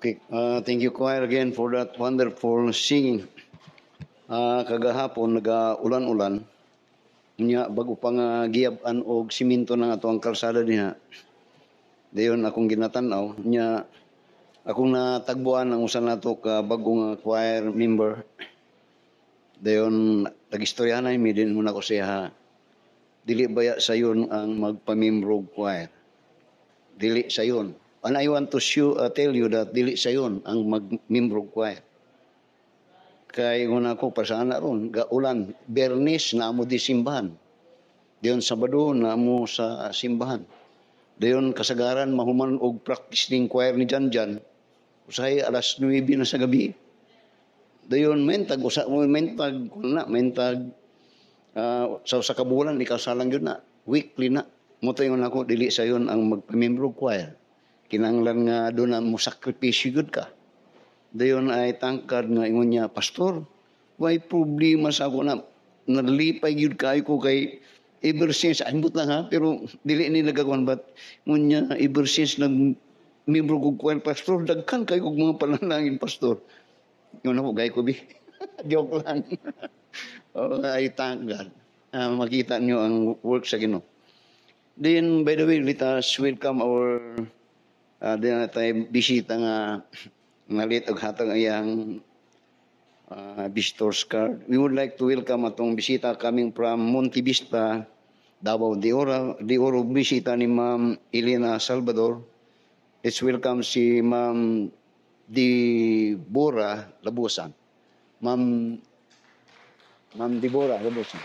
Okay. Thank you, choir, again for that wonderful singing. Kagahapon, naga-ulan-ulan. Nya, bago pa nga giyab-an og siminto na ato ang kalsada diha. Dayon akong ginatanaw. Nya, akong natagbuan ang usan nato ka bagong choir member. Dayon, nag-istorya na mi din muna ko siya. Dili baya sayon ang magpamembro choir. Dili sayon. And I want to tell you that dili sayon ang mag-membro choir. Kay una ko pasana ron, gaulan, Bernis na mo di simbahan. Dayon Sabado na mo sa simbahan. Dayon kasagaran mahuman og practice ning choir ni Janjan. Usahay alas 9 na sa gabi. Dayon mentag sa kabulan ikasalang yun na, weekly na. Muto yung ako dili sayon ang magpamembro choir. Kinanglan nga doon na mo sakripisyo yun ka. Dayon ay tangkad nga ingon niya, Pastor, why problema sa ako na nalipay yun kayo ko kay ever since, ambot lang ha, pero dili ni nagagawan, but ingon niya, ever since nag-membro ko choir, Pastor, dagkan kayo kong mga panalangin, Pastor. Yun ako, gay ko bi. Joke lang. Ay tangkad. Makita niyo ang work sa Ginoo. Then, by the way, let us welcome our din tayo bisita nga nalit og hatag ayang visitors card. We would like to welcome atong bisita coming from Monte Vista, Davao de Oro bisita ni Ma'am Elena Salvador. Let's welcome si Ma'am Deborah Labusan. Ma'am Deborah Labusan.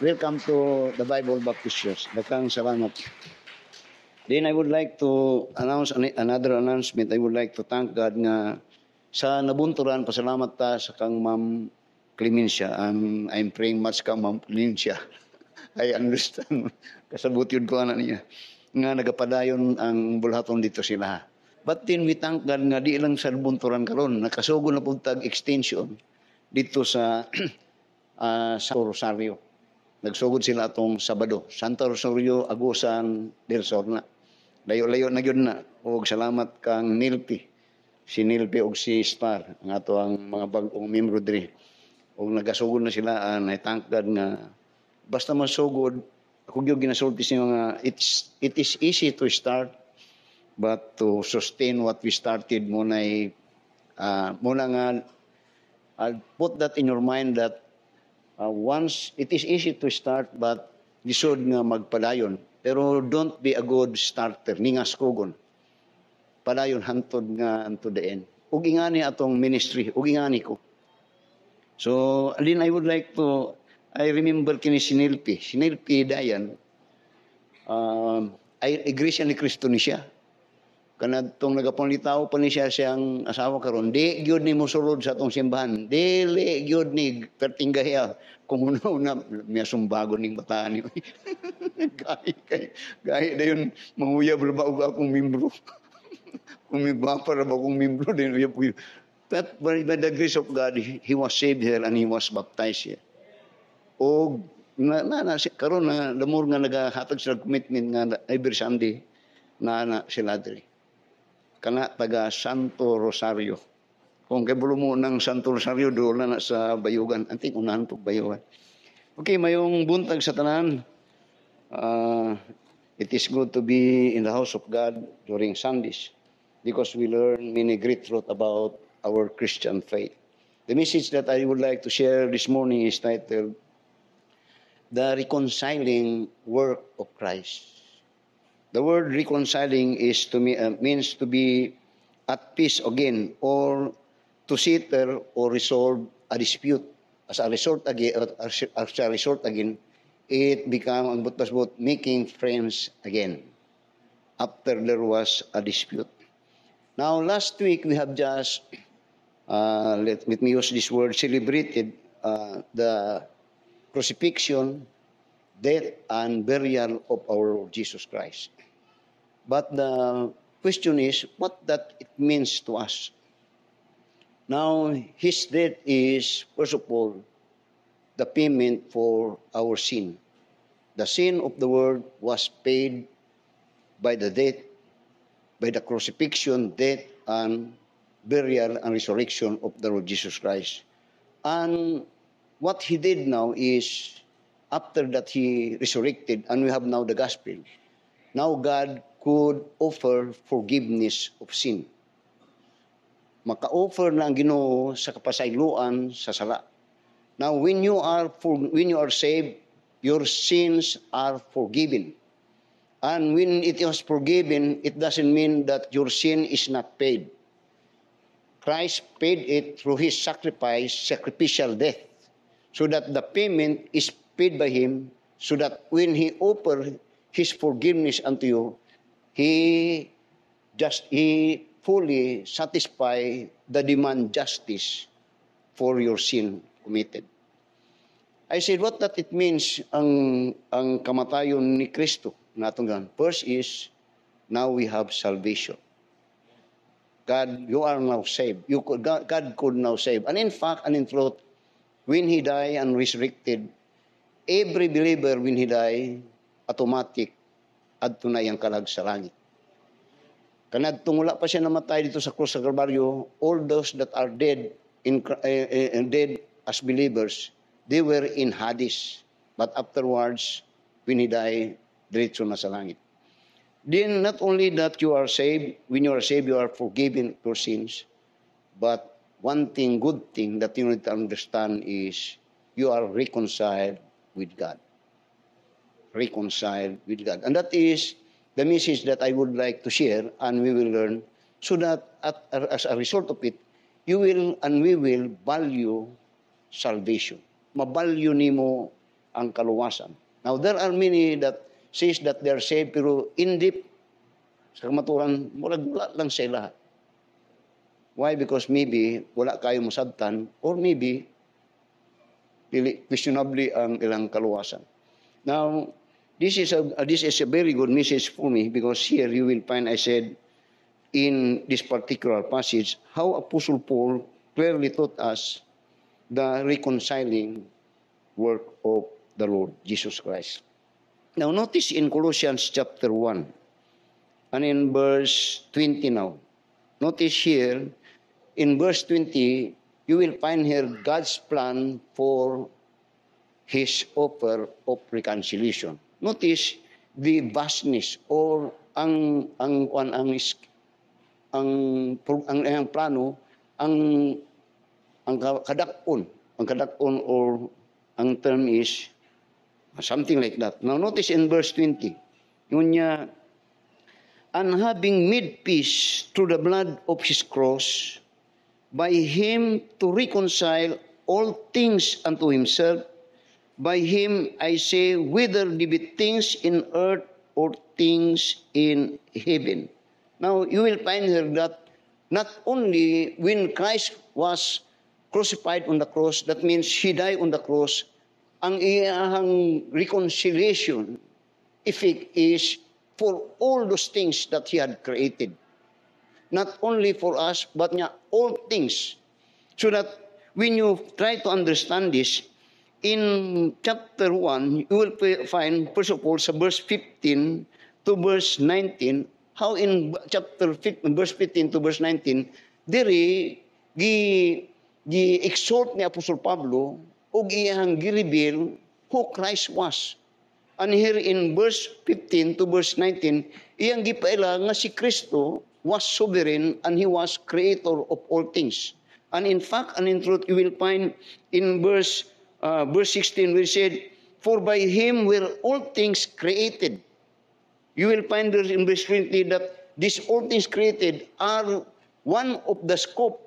Welcome to the Bible Baptist Church. Daghang salamat. Then I would like to announce another announcement. I would like to thank God nga sa nabunturan, pasalamat ta sa kang Ma'am Clemencia. I'm praying much kang Ma'am Clemencia. I understand. Kasabot yun ko niya. Nga nagapadayon ang bulhaton dito sila. But then we thank God nga di lang sa nabunturan karon, nakasugo na puntag extension dito sa Santo Rosario. Nagsugod sila atong Sabado. Santo Rosario, Agusan, del Sur na. Layo-layo na yun na. Og salamat kang Nilpi. Si Nilpi og si Star. Ang ato ang mga bagong membro diri. Og nagasugod na sila. I thank God nga. Basta masugod. Ako yung ginasulti siya nga. It is easy to start. But to sustain what we started muna nga. I'll put that in your mind that once it is easy to start but lisod nga magpadayon. Pero don't be a good starter, ningas kogon. Padayon hantod nga unto the end. Ug ingani atong ministry, ug ingani ko. So, then I would like to, I remember kini Sinilpi Dayan, I agree siya ni Kristo ni siya. Kanadtong nagapanglitaw pa ni siya siyang asawa karon, di gyud ni mosulod sa atong simbahan, dili gyud ni pertinggahiya kung una may sumbago ning bataan ni. Gahi dayon manguyab ra ba og akong membro. Kung may para ba akong membro din uyab ko. But by the grace of God, he was saved here and he was baptized here. Og karon na lamor nga nagahatag sila commitment nga every Sunday na sila diri. Kana taga Santo Rosario. Kung kabulo mo ng Santo Rosario, doon na sa Bayugan. Anting unahan po Bayugan. Okay, mayong buntag sa tanan. It is good to be in the house of God during Sundays because we learn many great truth about our Christian faith. The message that I would like to share this morning is titled, The Reconciling Work of Christ. The word reconciling is means to be at peace again or to settle or resolve a dispute. As a result again, it became ang butas-but making friends again after there was a dispute. Now, last week we have just let me use this word, celebrated the crucifixion, death, and burial of our Lord Jesus Christ. But the question is, what that it means to us. Now, his death is, first of all, the payment for our sin. The sin of the world was paid by the death, by the crucifixion, death, and burial, and resurrection of the Lord Jesus Christ. And what he did now is, after that he resurrected, and we have now the gospel, now God could offer forgiveness of sin. Maka-offer na ang Ginoo sa kapasayloan sa sala. Now, when you are saved, your sins are forgiven. And when it is forgiven, it doesn't mean that your sin is not paid. Christ paid it through his sacrificial death, so that the payment is paid by him, so that when he offered his forgiveness unto you, he fully satisfy the demand justice for your sin committed. I said, what that it means ang kamatayon ni Kristo natong gan. First is, now we have salvation. God, you are now saved. God could now save. And in fact, and in truth, when he died and resurrected, every believer when he died, automatic, adto na iyang kalag sa langit. Kanadtong wala pa siya namatay dito sa krus sa Kalbaryo, all those that are dead dead as believers, they were in Hades. But afterwards, when he died, diretso na sa langit. Then not only that you are saved, when you are saved, you are forgiven your sins. But one thing, good thing that you need to understand is you are reconciled with God. Reconciled with God. And that is the message that I would like to share, and we will learn, so that as a result of it, you will and we will value salvation. Mabalyo nimo ang kaluwasan. Now, there are many that says that they are saved, pero in deep, sa kamaturan, wala lang sa lahat. Why? Because maybe wala kayo masabtan, or maybe questionably ang ilang kaluwasan. Now, this is a very good message for me, because here you will find, I said, in this particular passage, how Apostle Paul clearly taught us the reconciling work of the Lord Jesus Christ. Now, notice in Colossians chapter 1, and in verse 20 now. Notice here, in verse 20, you will find here God's plan for his offer of reconciliation. Notice the vastness, or ang plano, ang kadakon, or ang term is something like that. Now notice in verse 20, yun niya, and having made peace through the blood of his cross, by him to reconcile all things unto himself, by him, I say, whether they be things in earth or things in heaven. Now, you will find here that not only when Christ was crucified on the cross, that means he died on the cross, ang iyahang reconciliation effect is for all those things that he had created. Not only for us, but all things. So that when you try to understand this, in chapter 1, you will find, first of all, sa verse 15 to verse 19, how in chapter 15, verse 15 to verse 19, diri gi-exhort ni Apostol Pablo o iyang gi-reveal who Christ was. And here in verse 15 to verse 19, iyang gipaila nga si Kristo was sovereign and he was creator of all things. And in fact and in truth, you will find in verse 16 where he said, for by him were all things created. You will find there in verse 20 that these all things created are one of the scope,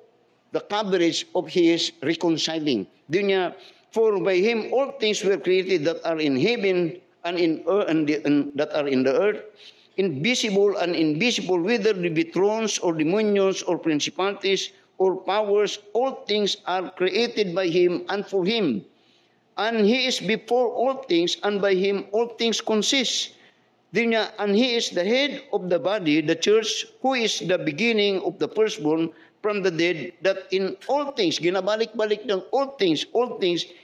the coverage of his reconciling. Dinya, for by him all things were created that are in heaven and in earth, and that are in the earth, invisible and invisible, whether they be thrones or dominions or principalities or powers, all things are created by him and for him. And he is before all things, and by him all things consist. And he is the head of the body, the church, who is the beginning of the firstborn from the dead, that in all things, ginabalik-balik ng all things,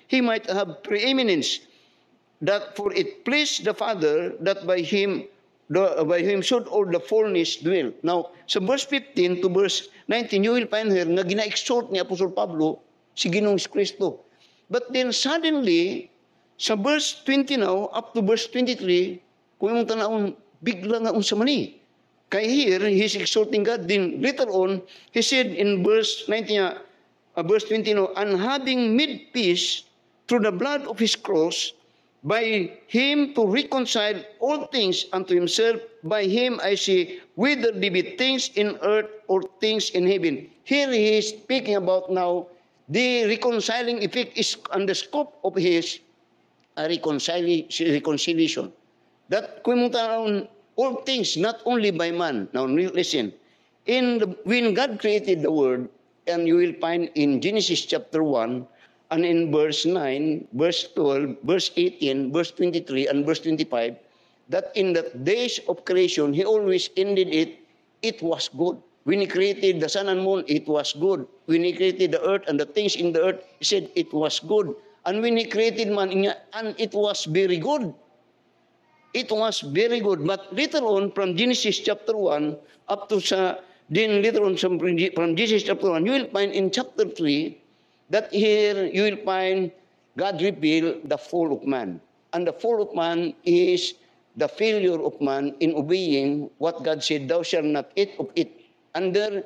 he might have preeminence. That for it pleased the Father that by him by him should all the fullness dwell. Now, sa verse 15 to verse 19, you will find here nga gina-exhort ni Apostol Pablo si Ginoong Kristo. But then suddenly, sa verse 20 now, up to verse 23, kung yung tanawon, bigla nga unsa man ni. Kay here, he's exhorting God. Then later on, he said in verse 19, verse 20, no, and having made peace through the blood of his cross, by him to reconcile all things unto himself, by him I say, whether they be things in earth or things in heaven. Here he is speaking about now, the reconciling effect is on the scope of his reconciliation. That kung mong tanawon, all things, not only by man. Now listen, when God created the world, and you will find in Genesis chapter 1, and in verse 9, verse 12, verse 18, verse 23, and verse 25, that in the days of creation, he always ended it was good. When he created the sun and moon, it was good. When he created the earth and the things in the earth, he said it was good. And when he created man, and it was very good. It was very good. But later on, from Genesis chapter 1, up to then later on from Genesis chapter 1, you will find in chapter 3, that here you will find God reveal the fall of man. And the fall of man is the failure of man in obeying what God said, thou shalt not eat of it. And there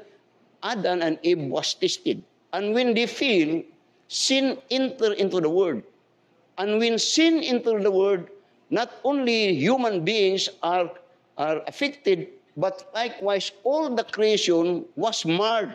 Adam and Eve was tested. And when they fail, sin entered into the world. And when sin entered the world, not only human beings are affected, but likewise all the creation was marred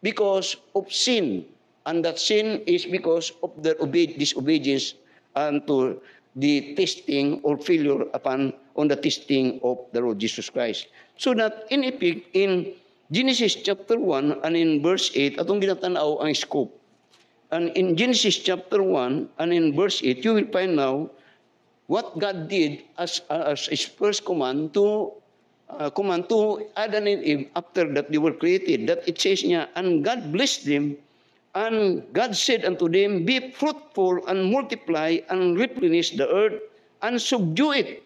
because of sin. And that sin is because of their disobedience unto the testing or failure on the testing of the Lord Jesus Christ. So that in effect, in Genesis chapter 1 and in verse 8, atong ginatanaw ang scope. And in Genesis chapter 1 and in verse 8, you will find now what God did as his first command to Adam and Eve after that they were created. That it says niya, and God blessed them. And God said unto them, be fruitful and multiply and replenish the earth and subdue it.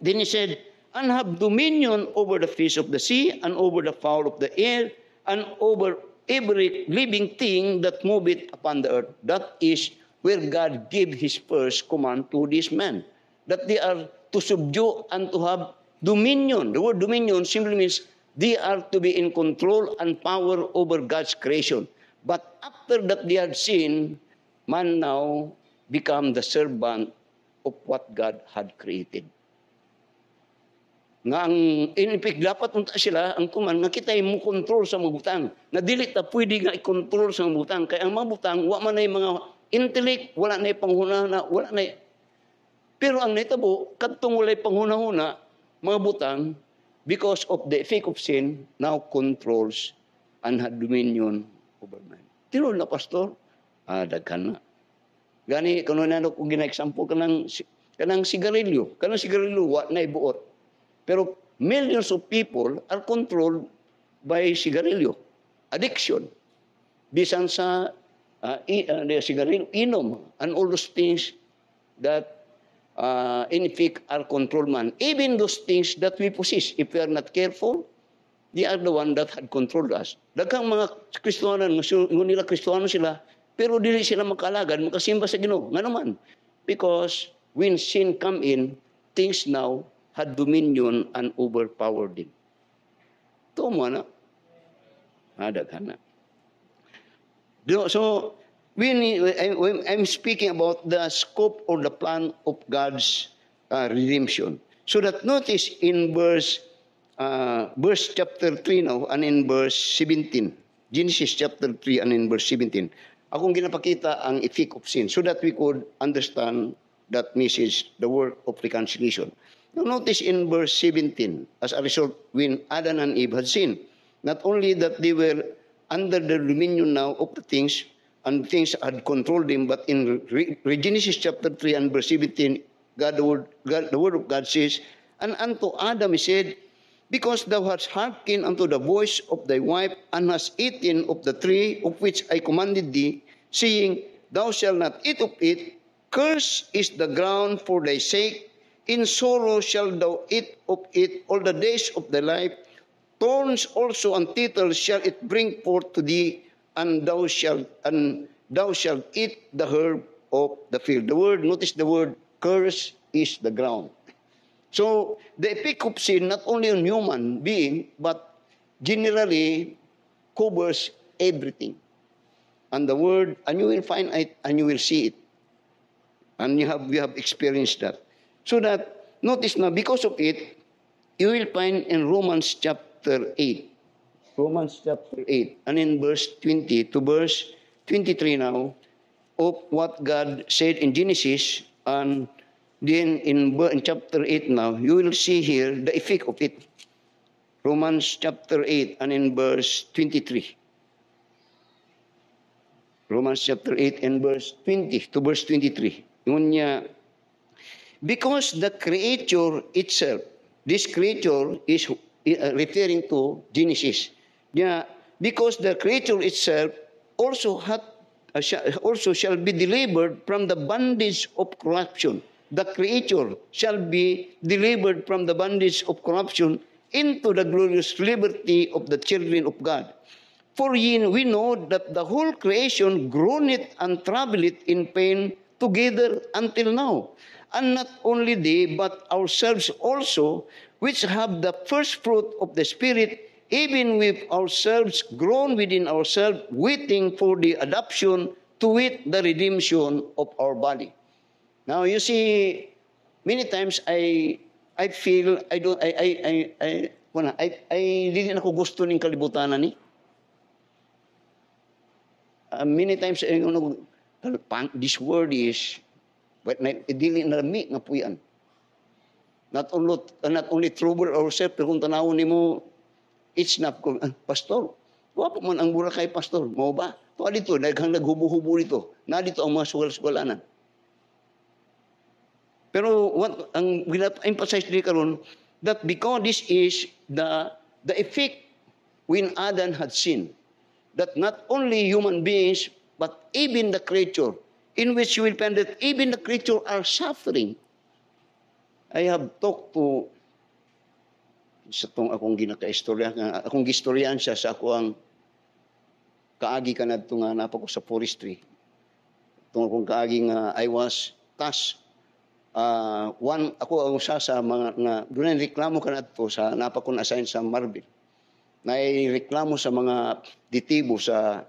Then he said, and have dominion over the fish of the sea and over the fowl of the air and over every living thing that moveth upon the earth. That is where God gave his first command to this man. That they are to subdue and to have dominion. The word dominion simply means they are to be in control and power over God's creation. But after that they had sinned, man now become the servant of what God had created. Nga ang inipig dapat unta sila ang kuman nga kita mo control sa mga butang. Na dili ta pwede nga i-control sa mga butang kay ang mga butang wa man ay mga intellect, wala na panghunahuna, wala na. Pero ang nitabo kadtong walay panghunahuna mga butang because of the effect of sin now controls and had dominion over man. Tino na pastor, daghan na. Gani kuno na ko gina-example kanang sigarilyo. Kanang sigarilyo wa na ibuot. Pero millions of people are controlled by sigarilyo. Addiction. Bisan sa sigarilyo, inom, and all those things that in effect are controlled man. Even those things that we possess, if we are not careful, they are the one that had controlled us. Daghang mga Kristiyanan, ngun nila Kristiyano sila, pero dili sila makalagad, makasimba sa Ginoo. Nga naman? Because when sin come in, things now had dominion and overpowered them. Ito mo na. Daghan na. So, when I'm speaking about the scope or the plan of God's redemption. So that notice in verse chapter 3 now and in verse 17. Genesis chapter 3 and in verse 17. Akong ginapakita ang effect of sin so that we could understand that message, the work of reconciliation. Now notice in verse 17, as a result, when Adam and Eve had sinned, not only that they were under the dominion now of the things, and things had controlled them, but in Genesis chapter 3 and verse 17, the word of God says, and unto Adam he said, because thou hast hearkened unto the voice of thy wife, and hast eaten of the tree of which I commanded thee, saying, thou shalt not eat of it, cursed is the ground for thy sake, In sorrow shall thou eat of it all the days of thy life. Thorns also and thistles shall it bring forth to thee, and thou shalt eat the herb of the field. Notice the word, curse is the ground. So, the effect of sin, not only on human being, but generally covers everything. And the word, and you will find it, and you will see it. And you have experienced that. So that, notice now, because of it, you will find in Romans chapter 8. Romans chapter 8, and in verse 20 to verse 23 now, of what God said in Genesis, and then in chapter 8 now, you will see here the effect of it. Romans chapter 8 and in verse 23. Romans chapter 8 and verse 20 to verse 23. Yun niya, because the creature itself, this creature is referring to Genesis. Yeah, because the creature itself also shall be delivered from the bondage of corruption. The creature shall be delivered from the bondage of corruption into the glorious liberty of the children of God. For we know that the whole creation groaneth and travaileth in pain together until now. And not only they, but ourselves also, which have the first fruit of the Spirit, even with ourselves groan within ourselves, waiting for the adoption, to wit, the redemption of our body. Now you see, many times I feel I dili na ko gusto ning kalibutan ni. Many times this word is, but dili na mi nga puyan. Not only trouble ourselves, pero kung tanawon nimo, it's not, pastor, wapo man ang Boracay, pastor, mo ba? Tuwa dito, naghubo-hubo dito. Na dito ang mga sugal-sugalanan. Pero what ang emphasize dito karon, that because this is the effect when Adam had sinned, that not only human beings, but even the creature, in which you will find that even the creature are suffering. I have talked to sa tong akong ginaka-istorya, akong gistoryan siya sa ako ang kaagi kanadto nga napa ko sa forestry. Tong akong kaagi nga I was tasked ako ang usa sa mga nga dunay reklamo kanadto sa napa ko na-assign sa Marbil. Naireklamo sa mga ditibo sa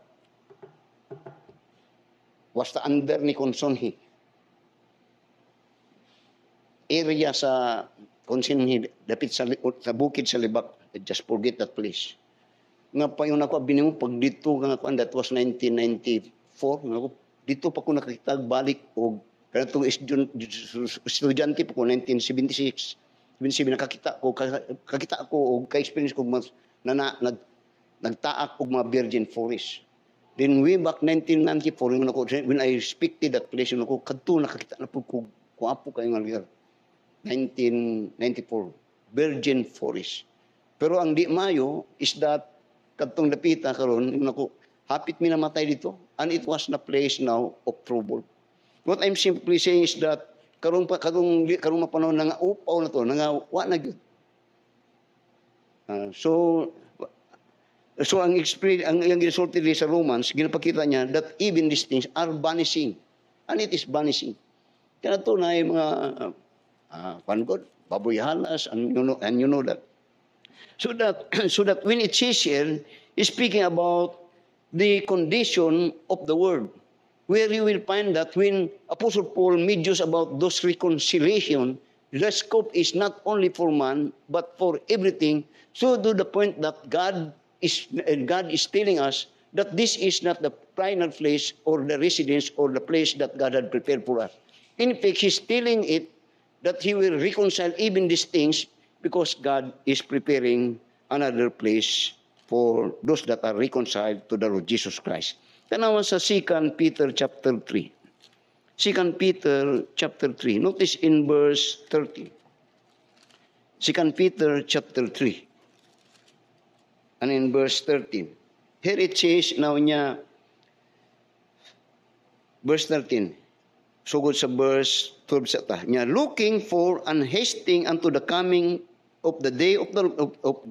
wasta under ni Consonhi. Area sa Consonhi, dapit sa bukid sa Libak. I just forget that place. Nga pa yun ako, binimo pag dito, that was 1994, dito pa ko nakakita, balik, o kanatong estudyante pa ko, 1976, 77, nakakita ko, o ka-experience ko, nagtaak og mga virgin forest. Then way back 1994, when I respected that place, kadto nakakita na po ko, kuwapo kayo nga lugar. 1994, virgin forest. Pero ang di mayo is that, kadtong lapita karon, hapit mi namatay dito, and it was na place now of trouble. What I'm simply saying is that, karong mapanahon na nga upaw na to, nga wa na gyud. So ang experience, ang resulted sa Romans, ginapakita niya that even these things are vanishing. And it is vanishing. Kaya ito na yung mga baboy halas, and you know that. So that when it says here, it's speaking about the condition of the world, where you will find that when Apostle Paul made use about those reconciliation, the scope is not only for man, but for everything. So to the point that God is telling us that this is not the final place or the residence or the place that God had prepared for us. In fact, He's telling it that He will reconcile even these things because God is preparing another place for those that are reconciled to the Lord Jesus Christ. Tanawan sa 2 Peter chapter 3. 2 Peter chapter 3. Notice in verse 13. 2 Peter chapter 3. And in verse 13. Here it says, now niya, verse 13. Sugod sa verse 12 sa ta, niya, looking for and hasting unto the coming of the day of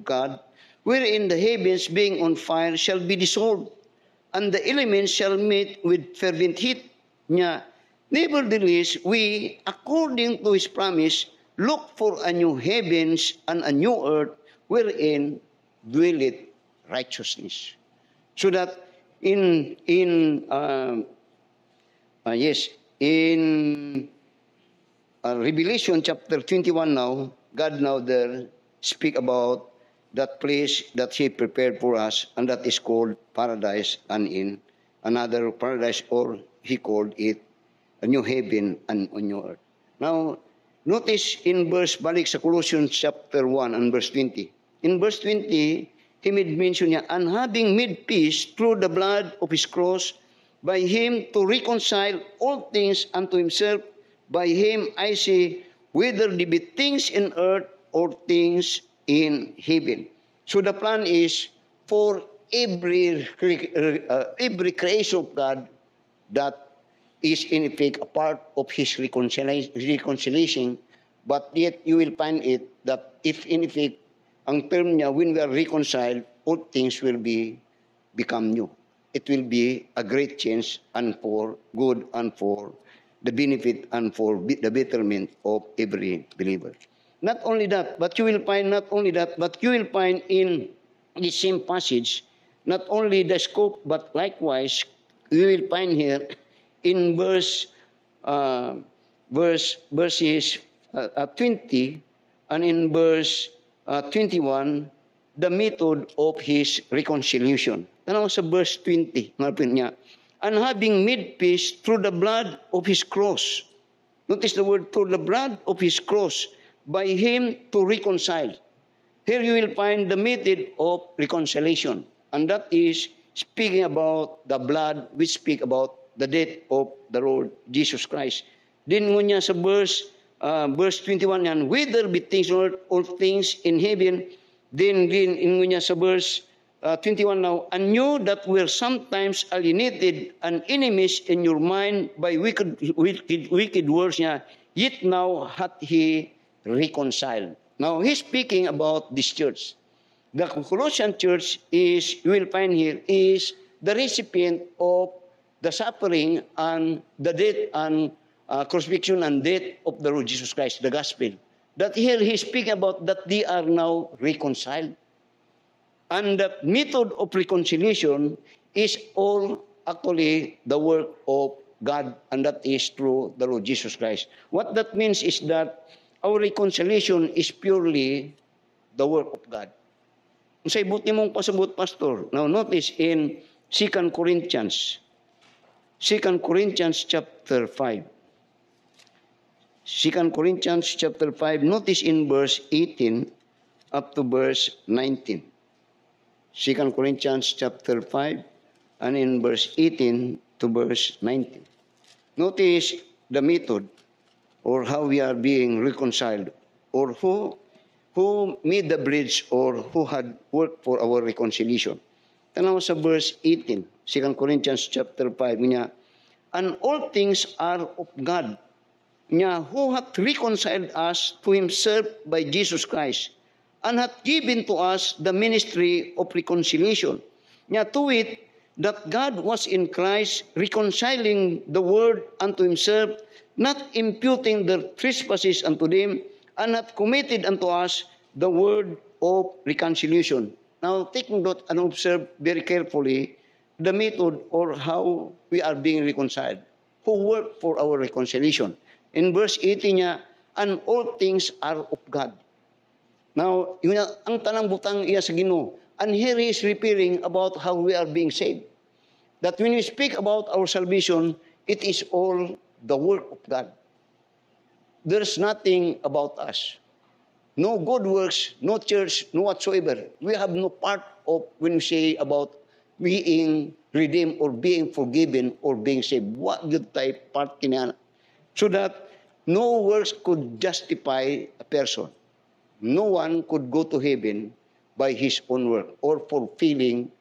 God, wherein the heavens being on fire shall be dissolved, and the elements shall meet with fervent heat. Niya, nevertheless, we, according to His promise, look for a new heavens and a new earth, wherein dwelleth righteousness. So that in Revelation chapter 21 now, God now there speak about that place that He prepared for us, and that is called paradise, and in another paradise, or He called it a new heaven and a new earth. Now, notice in verse, balik sa Colossians chapter 1 and verse 20. In verse 20, He made mention niya, and having made peace through the blood of His cross, by Him to reconcile all things unto Himself, by Him I say, whether they be things in earth or things in heaven. So the plan is for every creation of God that is in effect a part of His reconciliation, but yet you will find it that if in effect, ang term niya, when we are reconciled, all things will become new. It will be a great change, and for good, and for the benefit, and for the betterment of every believer. Not only that, but you will find in the same passage, not only the scope, but likewise, you will find here in verses 20 and in verse 21, the method of His reconciliation. Tanaw sa verse 20, ngapin niya, and having made peace through the blood of His cross. Notice the word, through the blood of His cross, by Him to reconcile. Here you will find the method of reconciliation, and that is speaking about the blood, which speak about the death of the Lord Jesus Christ. Then ngunya sa verse 21 yan, whether be things or things in heaven, then ngunya sa verse 21 now, and you that were sometimes alienated and enemies in your mind by wicked words niya, yet now hath He reconciled. Now, He's speaking about this church. The Colossian church is, you will find here, is the recipient of the suffering and the death and crucifixion and death of the Lord Jesus Christ, the gospel. That here He's speaking about that they are now reconciled. And the method of reconciliation is all actually the work of God, and that is through the Lord Jesus Christ. What that means is that our reconciliation is purely the work of God. Sa ibuti mong pasabot, Pastor. Now notice in 2 Corinthians chapter 5. 2 Corinthians chapter 5, notice in verse 18 up to verse 19. 2 Corinthians chapter 5 and in verse 18 to verse 19. Notice the method or how we are being reconciled, or who made the bridge, or who had worked for our reconciliation. Tanaw sa verse 18, 2 Corinthians chapter 5, niya, and all things are of God, niya, who hath reconciled us to Himself by Jesus Christ, and hath given to us the ministry of reconciliation. Niya, to it, that God was in Christ reconciling the world unto Himself, not imputing their trespasses unto them, and hath committed unto us the word of reconciliation. Now, take note and observe very carefully the method or how we are being reconciled. Who worked for our reconciliation? In verse 18 niya, and all things are of God. Now, yun ang tanang butang iya sa Ginoo. And here He is referring about how we are being saved. That when we speak about our salvation, it is all the work of God. There's nothing about us. No good works, no church, no whatsoever. We have no part of when we say about being redeemed or being forgiven or being saved. What good type part kinana? So that no works could justify a person. No one could go to heaven by his own work or fulfilling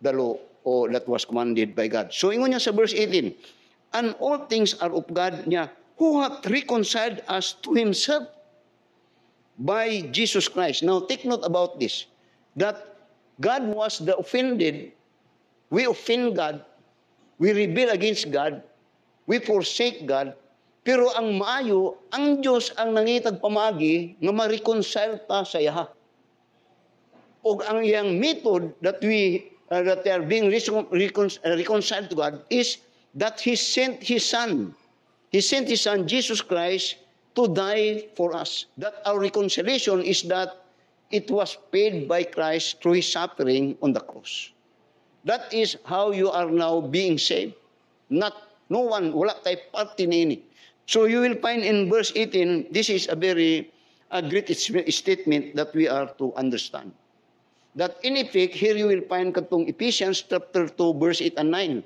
the law or that was commanded by God. So ingon niya sa verse 18, and all things are of God niya, who hath reconciled us to himself by Jesus Christ. Now, take note about this, that God was the offended. We offend God. We rebel against God. We forsake God. Pero ang maayo, ang Diyos ang nangitag pamagi nga ma-reconcile ta sa yaha. O ang iyang method that that they are being reconciled to God is that He sent His Son. He sent His Son, Jesus Christ, to die for us. That our reconciliation is that it was paid by Christ through His suffering on the cross. That is how you are now being saved. No one, wala tayo party na ini. So you will find in verse 18, this is a very great statement that we are to understand. That in effect, here you will find katong Ephesians chapter 2, verse 8 and 9,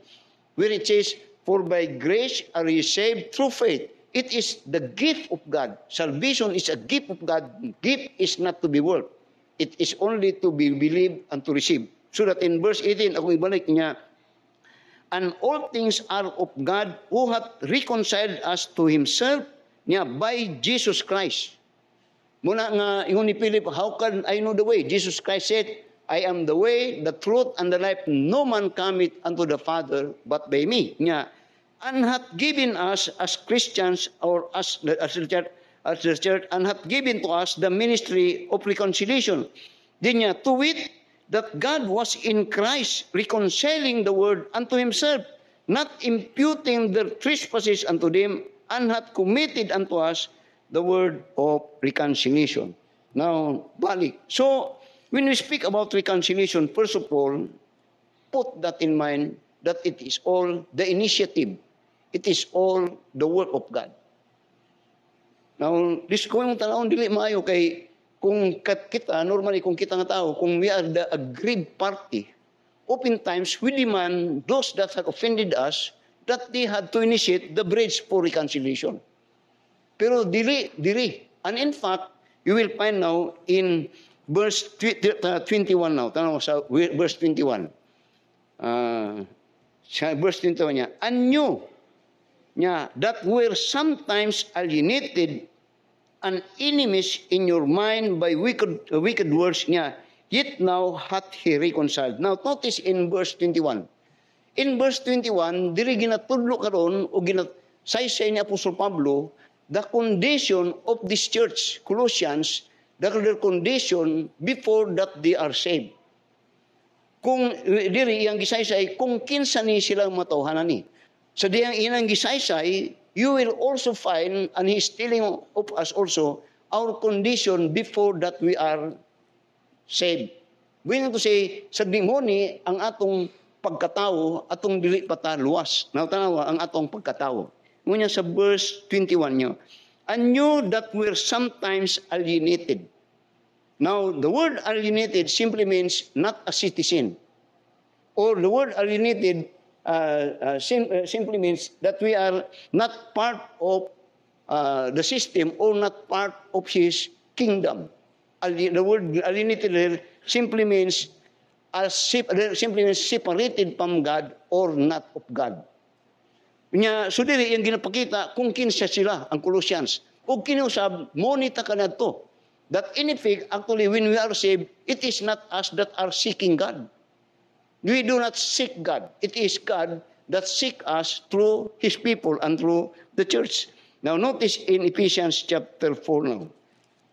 where it says, for by grace are ye saved through faith. It is the gift of God. Salvation is a gift of God. Gift is not to be worked. It is only to be believed and to receive. So that in verse 18, ako ibalik niya, and all things are of God who hath reconciled us to Himself niya by Jesus Christ. Muna nga, ingon ni Philip, how can I know the way? Jesus Christ said, I am the way, the truth, and the life. No man cometh unto the Father but by me. Niya, and hath given us as Christians or as the church, and hath given to us the ministry of reconciliation. Then niya, to wit, that God was in Christ reconciling the world unto Himself, not imputing their trespasses unto them, and hath committed unto us the word of reconciliation. Now, balik. So, when we speak about reconciliation, first of all, put that in mind that it is all the initiative. It is all the work of God. Now, this ko yung tanawon dili maayo kay kung kita, normally kung kita nga tao, kung we are the aggrieved party, oftentimes we demand those that have offended us that they had to initiate the bridge for reconciliation. Pero dili. And in fact, you will find now in verse 21 now. Tanaw sa verse 21. Sa verse 21 niya, and knew niya that were sometimes alienated and enemies in your mind by wicked words niya, yet now hath He reconciled. Now, notice in verse 21. In verse 21, diri ginatudlo karon o ginasaysay ni Apostol Pablo the condition of this church, Colossians, their condition before that they are saved. Kung diri iyang gisaysay, kung kinsa ni silang matawhanan ni. Sa diyang inang gisaysay, you will also find, and He is telling of us also, our condition before that we are saved. Meaning to say, sa demoni, ang atong pagkatao, atong dili pata luwas. Tanawa, ang atong pagkatao. Ngunyan sa verse 21 nyo, and knew that we're sometimes alienated. Now, the word alienated simply means not a citizen. Or the word alienated simply means that we are not part of the system or not part of His kingdom. The word alienated simply means separated from God or not of God. So dili yung ginapakita kung kinsa sila ang Colossians. O kinusab, monita ka na to. That in effect, actually, when we are saved, it is not us that are seeking God. We do not seek God. It is God that seek us through His people and through the church. Now, notice in Ephesians chapter 4 now.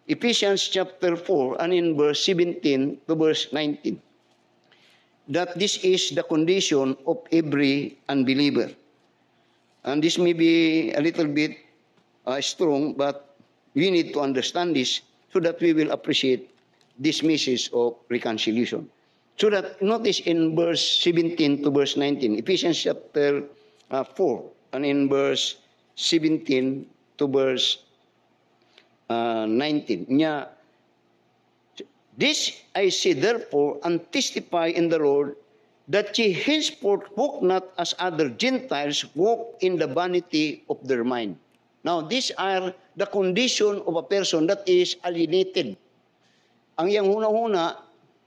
Ephesians chapter 4 and in verse 17 to verse 19. That this is the condition of every unbeliever. And this may be a little bit strong, but we need to understand this so that we will appreciate this message of reconciliation. So that, notice in verse 17 to verse 19, Ephesians chapter 4, and in verse 17 to verse 19. This I say therefore, and testify in the Lord, that ye henceforth walk not as other Gentiles walk in the vanity of their mind. Now, these are the condition of a person that is alienated. Ang iyang huna-huna,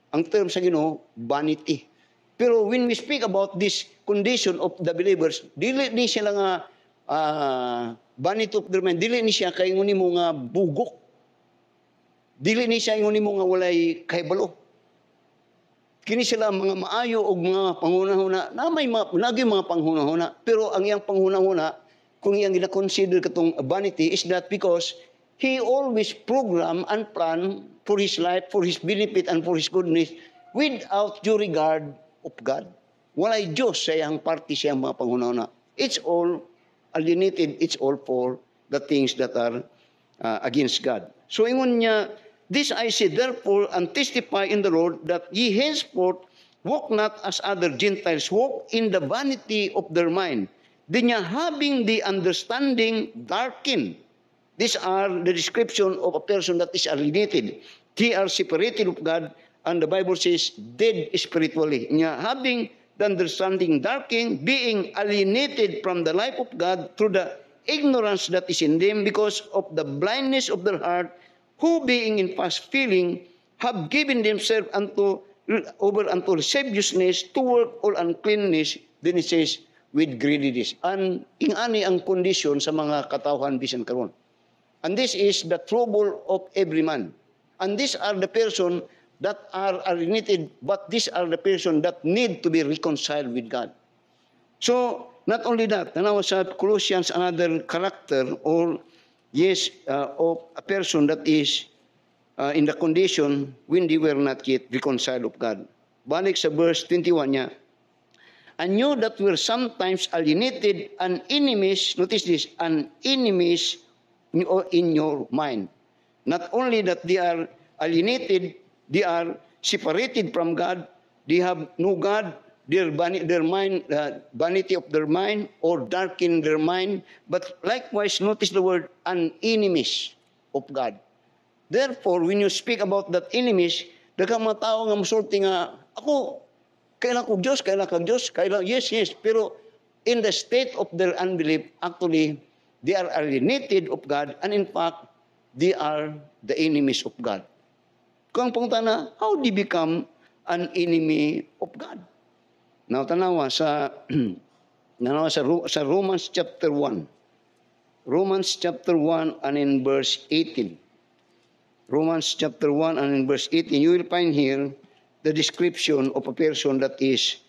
ang term sa Ginoo, vanity. Pero when we speak about this condition of the believers, dili ni sila nga vanity of their mind. Dili ni siya kay nguni mo nga bugok. Dili ni siya nguni mo nga walay kahibalo. Kini sila mga maayo o mga panghunahuna na may mga panghunahuna. Pero ang iyang panghunahuna, kung iyang gina-consider katong vanity, is that because he always program and plan for his life, for his benefit, and for his goodness without due regard of God. Walay Diyos sa iyang party siyang mga panghunahuna. It's all alienated, it's all for the things that are against God. So ingon niya, this I say therefore and testify in the Lord that ye henceforth walk not as other Gentiles walk in the vanity of their mind. Then niya having the understanding darkened. These are the description of a person that is alienated. They are separated of God, and the Bible says dead spiritually. Niya having the understanding darkened, being alienated from the life of God through the ignorance that is in them because of the blindness of their heart, who being in past feeling have given themselves over unto lasciviousness to work all uncleanness. Then it says, with greediness. And ingani ang condition sa mga katawhan bisan karon. And this is the trouble of every man. And these are the person that are alienated, but these are the person that need to be reconciled with God. So, not only that, tanawa sa Colossians, another character or of a person that is in the condition when they were not yet reconciled of God. Balik sa verse 21 niya, and you that were sometimes alienated and enemies, notice this, and enemies in your mind. Not only that they are alienated, they are separated from God, they have no God, their mind, vanity of their mind, or darken their mind. But likewise, notice the word, an enemies of God. Therefore, when you speak about that enemies, daghang mga tao nga musulti nga, ako, kailan ko Diyos, yes, pero in the state of their unbelief, actually, they are alienated of God, and in fact, they are the enemies of God. Kung punta na, how they become an enemy of God? Now, tanawa sa Romans chapter 1. Romans chapter 1 and in verse 18. Romans chapter 1 and in verse 18, you will find here the description of a person that is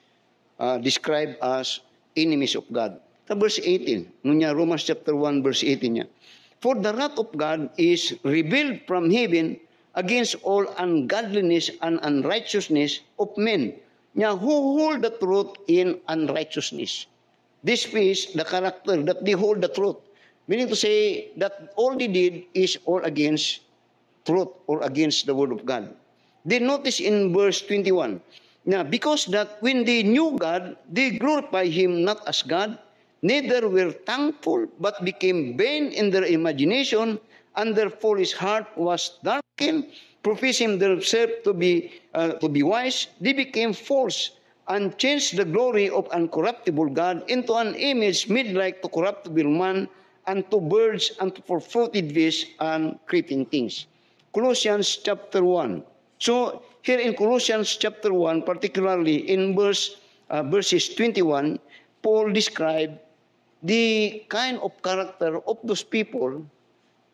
described as enemies of God. Sa verse 18, nunya Romans chapter 1 verse 18 niya. For the wrath of God is revealed from heaven against all ungodliness and unrighteousness of men, who hold the truth in unrighteousness. This is the character that they hold the truth. Meaning to say that all they did is all against truth or against the word of God. Then notice in verse 21, now because that when they knew God, they glorify Him not as God, neither were thankful, but became vain in their imagination, and their foolish heart was darkened, professing themselves to be wise. They became false and changed the glory of uncorruptible God into an image made like to corruptible man, and to birds, and to four-footed beasts, and creeping things. Colossians chapter 1. So here in Colossians chapter 1, particularly in verses 21, Paul described the kind of character of those people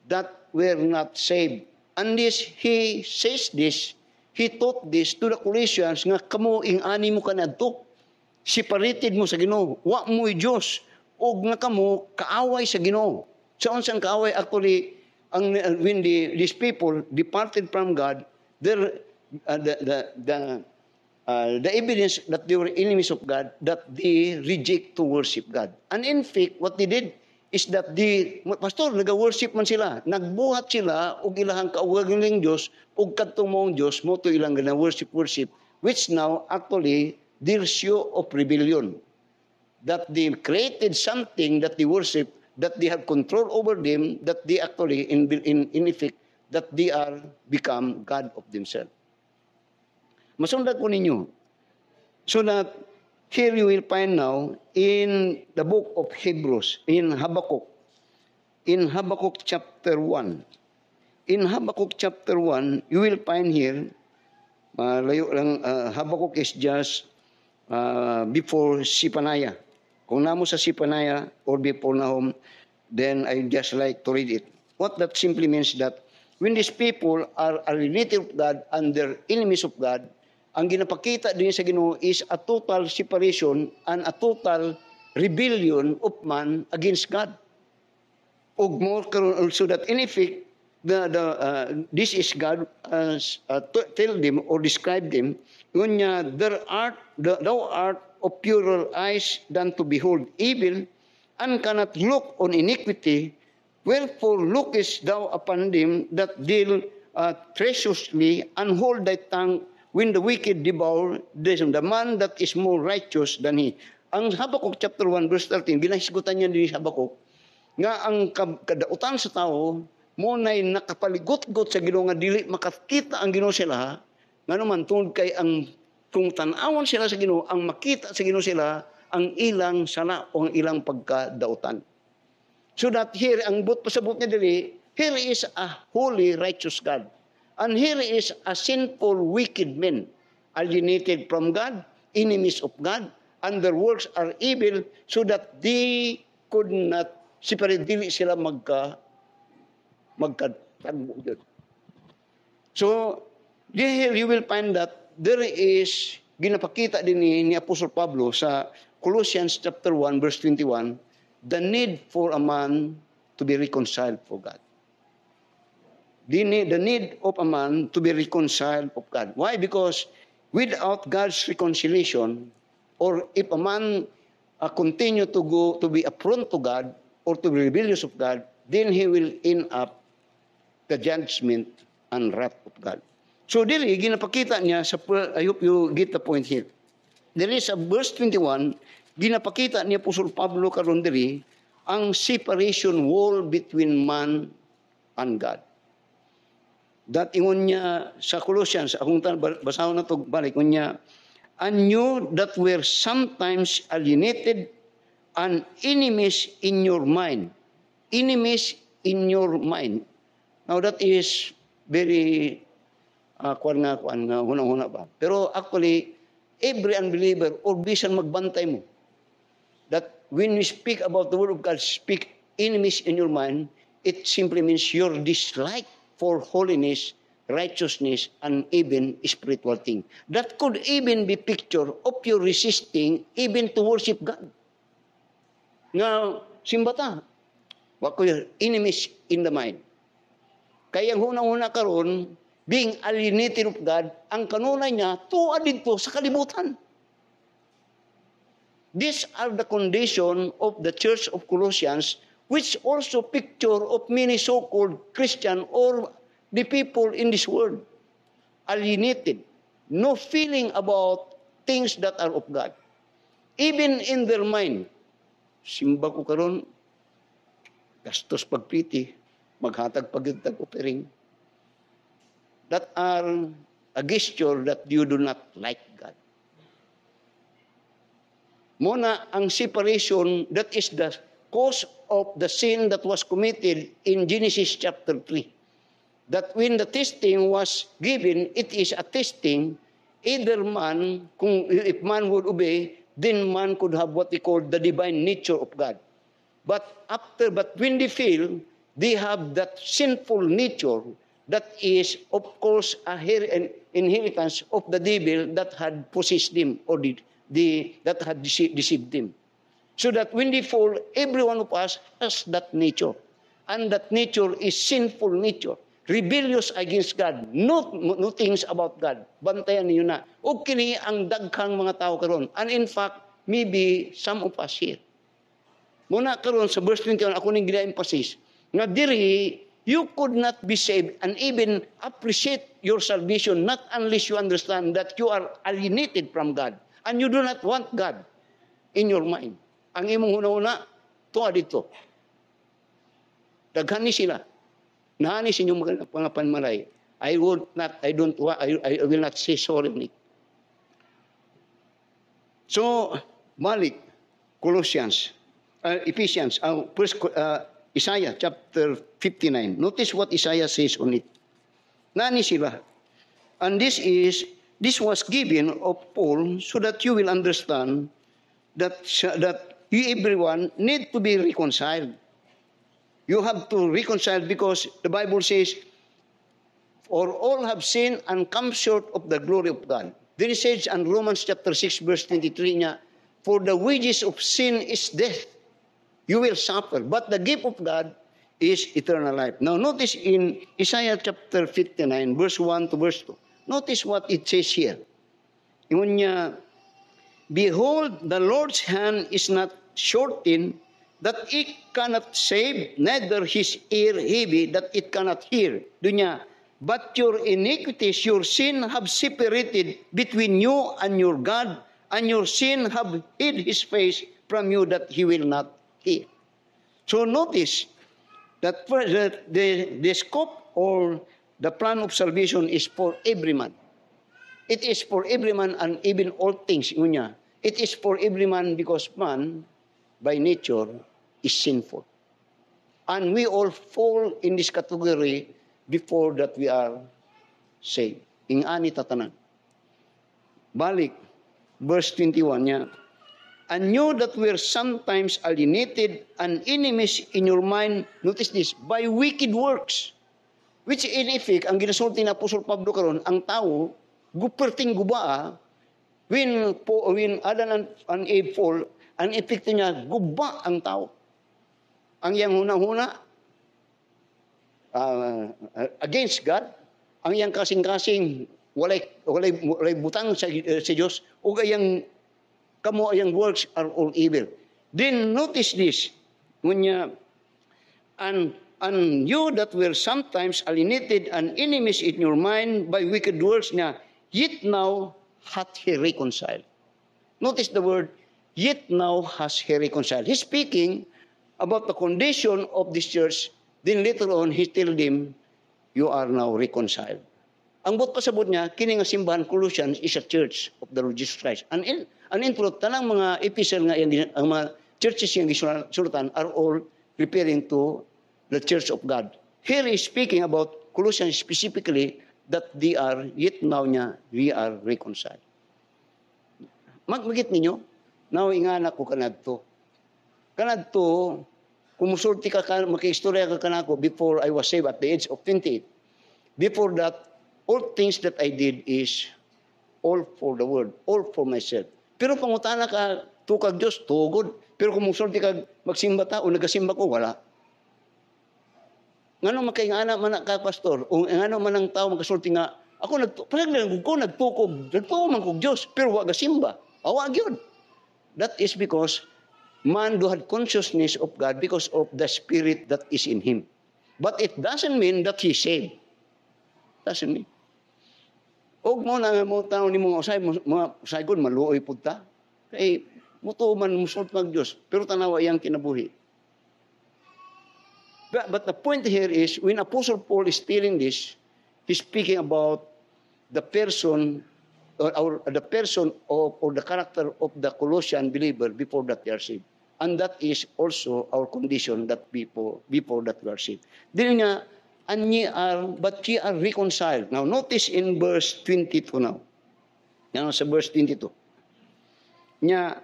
that were not saved. And this, he says this, he taught this to the Colossians nga kamo ingani mo kanadto, separated mo sa Ginoo, wa mo'y Dios, og nga kamo kaaway sa Ginoo. Sa unsang kaaway actually when these people departed from God, the evidence that they were enemies of God, that they reject to worship God. And in fact, what they did is that pastor, nag-worship man sila. Nagbuhat sila og ilahang kaugaling Diyos, og kadtong mong Diyos, mo to ilang worship, which now actually their show of rebellion. That they created something that they worship, that they have control over them, that they actually, in effect, that they are become God of themselves. Masundan ko ninyo. So that here you will find now in the book of Hebrews, in Habakkuk chapter 1. In Habakkuk chapter 1, you will find here, Habakkuk is just before Zephaniah. Kung namo sa Sipanaya or before Nahum, then I just like to read it. What that simply means that when these people are alienated of God and they're enemies of God, ang ginapakita din sa Ginoo is a total separation and a total rebellion of man against God. Og more karon also that in effect, this is God tell them or describe them, ngunya thou art of purer eyes than to behold evil, and cannot look on iniquity. Wherefore lookest thou upon them that deal treacherously, and hold thy tongue when the wicked devour the man that is more righteous than he. Ang Habakuk chapter 1 verse 13, ginahisgutan niya din sa Habakuk, nga ang kadautan sa tao, mo na'y nakapaligot-got sa Ginoo nga dili makakita ang Ginoo sila, nga naman tungod kay ang kung tan-awon sila sa Ginoo, ang makita sa Ginoo sila, ang ilang sala o ang ilang pagkadautan. So that here, ang pasabot niya dili, here is a holy, righteous God. And here is a sinful, wicked men, alienated from God, enemies of God, and their works are evil, so that they could not separate, dili sila magkatagbo yun. So, here you will find that there is, ginapakita din ni Apostle Pablo sa Colossians chapter 1 verse 21, the need for a man to be reconciled for God. The need of a man to be reconciled of God. Why? Because without God's reconciliation, or if a man continue to be affront to God, or to be rebellious of God, then he will end up the judgment and wrath of God. So dili, ginapakita niya, I hope you get the point here. There is a verse 21, ginapakita ni Apostle Pablo karon diri ang separation wall between man and God. That ingon niya sa Colossians, akong basahon na to balik, ingon niya, and you that were sometimes alienated and enemies in your mind. Enemies in your mind. Now that is very kuan nga hunang-huna ba. Pero actually, every unbeliever or bisan magbantay mo, that when we speak about the word of God, speak enemies in your mind, it simply means your dislike for holiness, righteousness, and even spiritual thing. That could even be picture of your resisting even to worship God. Nga, simbata, wako yung enemies in the mind. Kaya ang hunang-huna karon, being alienated of God, ang kanunay niya, tuwa dito sa kalibutan. These are the condition of the Church of Colossians, which also picture of many so-called Christian or the people in this world. Alienated. No feeling about things that are of God. Even in their mind, simba ko karon, gastos pagpiti, maghatag pagitag offering. That are a gesture that you do not like God. Muna ang separation, that is the cause of the sin that was committed in Genesis chapter 3. That when the testing was given, it is a testing, either man, if man would obey, then man could have what they call the divine nature of God. But when they fail, they have that sinful nature that is, of course, an inheritance of the devil that had possessed them or that had deceived them. So that when they fall, every one of us has that nature. And that nature is sinful nature. Rebellious against God. No things about God. Bantayan niyo na. O kini ang daghang mga tao karon. And in fact, maybe some of us here. Muna karon sa verse 21, ako ning gina-emphasis. Nga diri, you could not be saved and even appreciate your salvation not unless you understand that you are alienated from God. And you do not want God in your mind. Ang imong una-una, tuwa dito. Daghan ni sila. Nani sa inyong mga panmaray. I will not say sorry. So, balik, Colossians, Ephesians, Isaiah chapter 59. Notice what Isaiah says on it. Nani sila. And this was given of Paul so that you will understand that you everyone need to be reconciled. You have to reconcile because the Bible says, for all have sinned and come short of the glory of God. Then it says in Romans chapter 6 verse 23 niya, for the wages of sin is death. You will suffer. But the gift of God is eternal life. Now notice in Isaiah chapter 59 verse 1 to verse 2. Notice what it says here. Yung niya, behold, the Lord's hand is not shortened that it cannot save, neither his ear heavy that it cannot hear. Doon niya, but your iniquities, your sin have separated between you and your God, and your sin have hid his face from you that he will not hear. So notice that the scope or the plan of salvation is for every man. It is for every man and even all things. Unya. It is for every man because man, by nature, is sinful. And we all fall in this category before that we are saved. Ingani tatanan. Balik, verse 21 niya. And you that were sometimes alienated and enemies in your mind, notice this, by wicked works. Which in effect, ang ginasulti na Apostol Pablo karon, ang tao, guperting gubaa, when Adam and Eve fall, ang epekto niya, guba ang tao. Ang yang huna-huna, against God, ang yang kasing-kasing, walay butang sa Diyos, o gayang kamo ayang works are all evil. Then notice this, when and you that were sometimes alienated and enemies in your mind by wicked works niya, yet now hath he reconciled. Notice the word, yet now has he reconciled. He's speaking about the condition of this church. Then later on, he tell them, you are now reconciled. Ang bot pasabot niya, kini nga simbahan Colossians is a church of the Lord Jesus Christ. And in truth, tanang mga epistle nga yan, ang mga churches yung gisulatan are all referring to the church of God. Here is speaking about Colossians specifically that they are, yet now niya, we are reconciled. Magmagit ninyo, now inganak ko kanadto. Kanadto, kumusulti ka, makiistorya ka kanako before I was saved at the age of 28. Before that, all things that I did is all for the world, all for myself. Pero pangutana ka, tukag Diyos, tugod. Pero kumusulti ka, magsimba ta, o nagasimba ko, wala. Ngano makaingana man ka, pastor, o ngano man ang tao magasulti nga, ako nagtukog man kog Diyos, pero wag simba. Awag yun. That is because man do have consciousness of God because of the Spirit that is in him. But it doesn't mean that he's saved. Doesn't mean. Og mo na mo tanong ni mga usay gud maluoy pud ta. Kay muto man musult mag Dios, pero tanawa yang kinabuhi. But the point here is when Apostle Paul is telling this, he's speaking about the person or the person of or the character of the Colossian believer before that they are saved. And that is also our condition that before that we are saved. Dili nga, but ye are reconciled. Now notice in verse 22 now. Yan sa verse 22. Nya,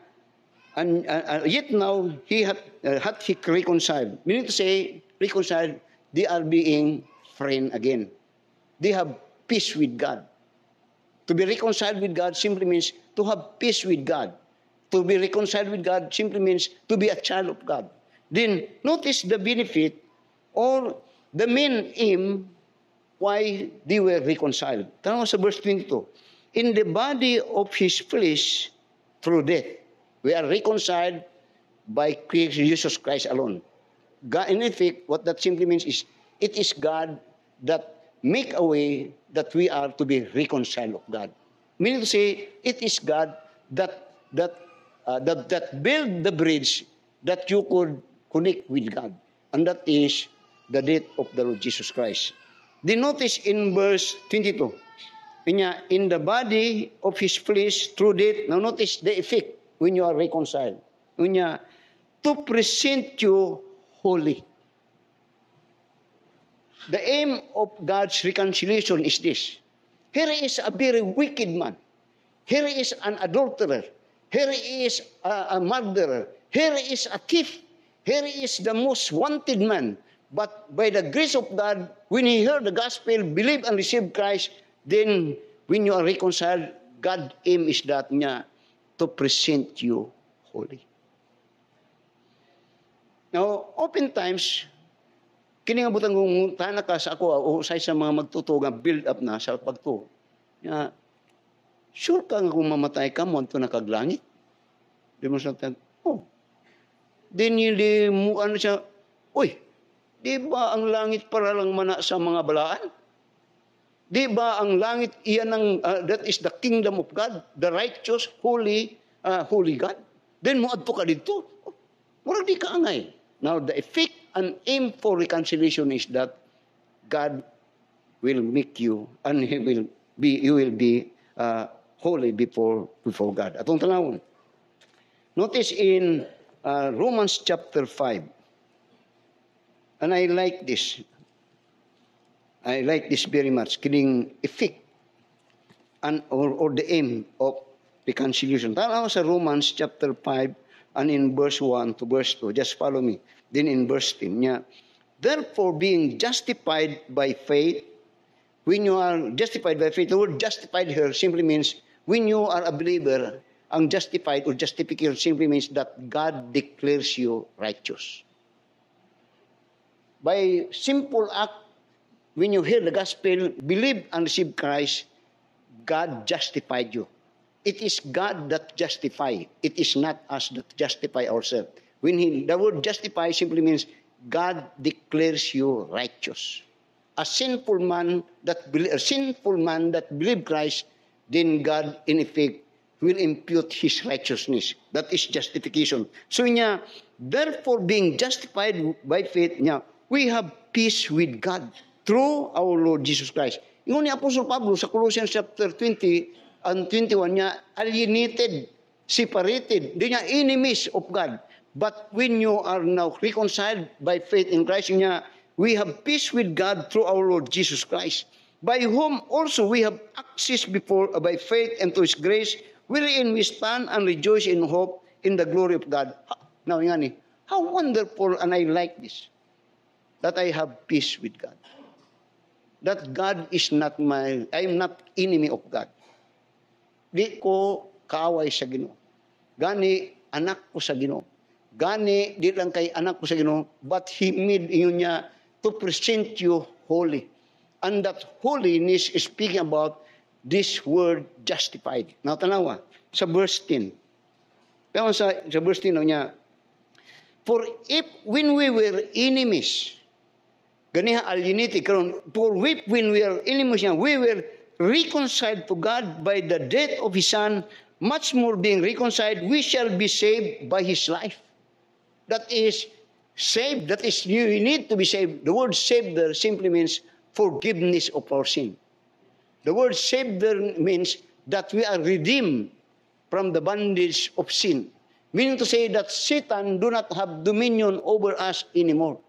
and yet now he hath he reconciled. Meaning to say, reconciled, they are being friend again. They have peace with God. To be reconciled with God simply means to have peace with God. To be reconciled with God simply means to be a child of God. Then notice the benefit or the main aim why they were reconciled. Tanaw sa verse 22. In the body of his flesh through death, we are reconciled by Jesus Christ alone. God, in effect, what that simply means is it is God that make a way that we are to be reconciled of God. Meaning to say, it is God that build the bridge that you could connect with God. And that is the death of the Lord Jesus Christ. Then notice in verse 22, in the body of his flesh through death, now notice the effect when you are reconciled. To present you holy. The aim of God's reconciliation is this. Here is a very wicked man. Here is an adulterer. Here is a murderer. here is a thief. Here is the most wanted man. But by the grace of God, when he heard the gospel, believed and received Christ, then when you are reconciled, God's aim is that niya to present you holy. Now, oftentimes, kini nga butang kung tanak ka sa ako o usay sa mga magtuto nga build up na sa pagtuo. Ya, sure ka nga kung mamatay ka mo ito nakaglangit. Di mo sabihin, oh. Then hindi mo ano siya, uy, di ba ang langit para lang mana sa mga balaan? Di ba ang langit iyan ang that is the kingdom of God, the righteous, holy God. Then mo adto ka dito. Oh, murag di ka angay. Now the effect and aim for reconciliation is that God will make you and you will be holy before God. Atong tanawon. Notice in Romans chapter 5. And I like this. I like this very much. Kining effect or the aim of reconciliation. Tanaw sa Romans chapter 5 and in verse 1 to verse 2. Just follow me. Then in verse 10 niya, therefore being justified by faith, when you are justified by faith, the word justified here simply means when you are a believer, ang justified or justification simply means that God declares you righteous. By simple act, when you hear the gospel, believe and receive Christ, God justified you. It is God that justify. It is not us that justify ourselves. The word justify simply means God declares you righteous. A sinful man that believe Christ, then God in effect will impute his righteousness. That is justification. So niya, therefore being justified by faith niya, we have peace with God through our Lord Jesus Christ. Yung ni Apostle Pablo sa Colossians chapter 20 and 21 niya, alienated, separated, di niya enemies of God. But when you are now reconciled by faith in Christ niya, we have peace with God through our Lord Jesus Christ, by whom also we have access by faith into His grace, wherein we stand and rejoice in hope in the glory of God. Now, yan how wonderful, and I like this, that I have peace with God. That God is not I am not enemy of God. Di ko kaaway sa Ginoo. Gani, anak ko sa Ginoo. Gani, di lang kay anak ko sa Ginoo, but He made yun niya to present you holy. And that holiness is speaking about this word justified. Now, tanawa, sa verse 10. Pero sa verse 10 niya, for if when we were enemies, ganiha alienated karon, for when we are enemies niya, we were reconciled to God by the death of His Son, much more being reconciled, we shall be saved by His life. That is saved. That is, you need to be saved. The word saved there simply means forgiveness of our sin. The word saved there means that we are redeemed from the bondage of sin. Meaning to say that Satan do not have dominion over us anymore.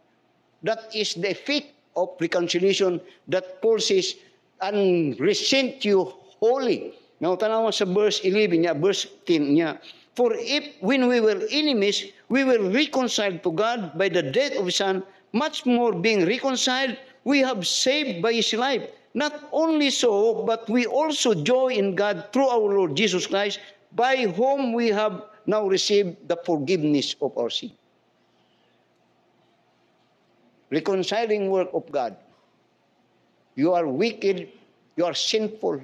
That is the effect of reconciliation that Paul says, and present you holy. Now, tanawa sa verse 11 niya, verse 10 niya, for if when we were enemies, we were reconciled to God by the death of His Son, much more being reconciled, we have saved by His life. Not only so, but we also joy in God through our Lord Jesus Christ, by whom we have now received the forgiveness of our sin. Reconciling work of God. You are wicked, you are sinful,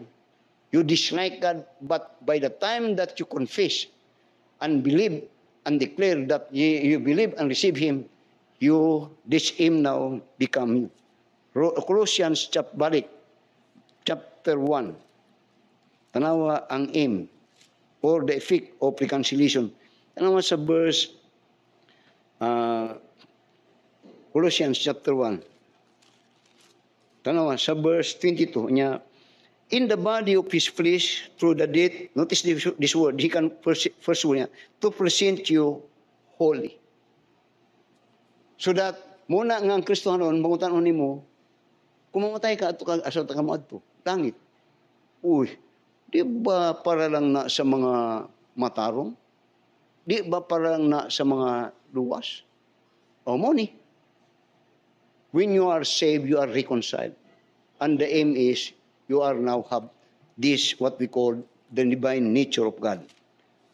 you dislike God, but by the time that you confess and believe and declare that you believe and receive Him, this aim now become Colossians chapter 1. Tanawa ang aim or the effect of reconciliation. Tanawa sa verse Colossians chapter 1. Tanawa sa verse 22 niya, in the body of His flesh through the death, notice this word, He can first niya, to present you holy. So that, muna nga ang Kristo noon, mangutan ni mo, kung mamatay ka, ato ka, asal ka mo ato, langit. Uy, di ba para lang na sa mga matarong? Di ba parang na sa mga luwas? O mo ni. When you are saved, you are reconciled. And the aim is, you are now have this, what we call, the divine nature of God.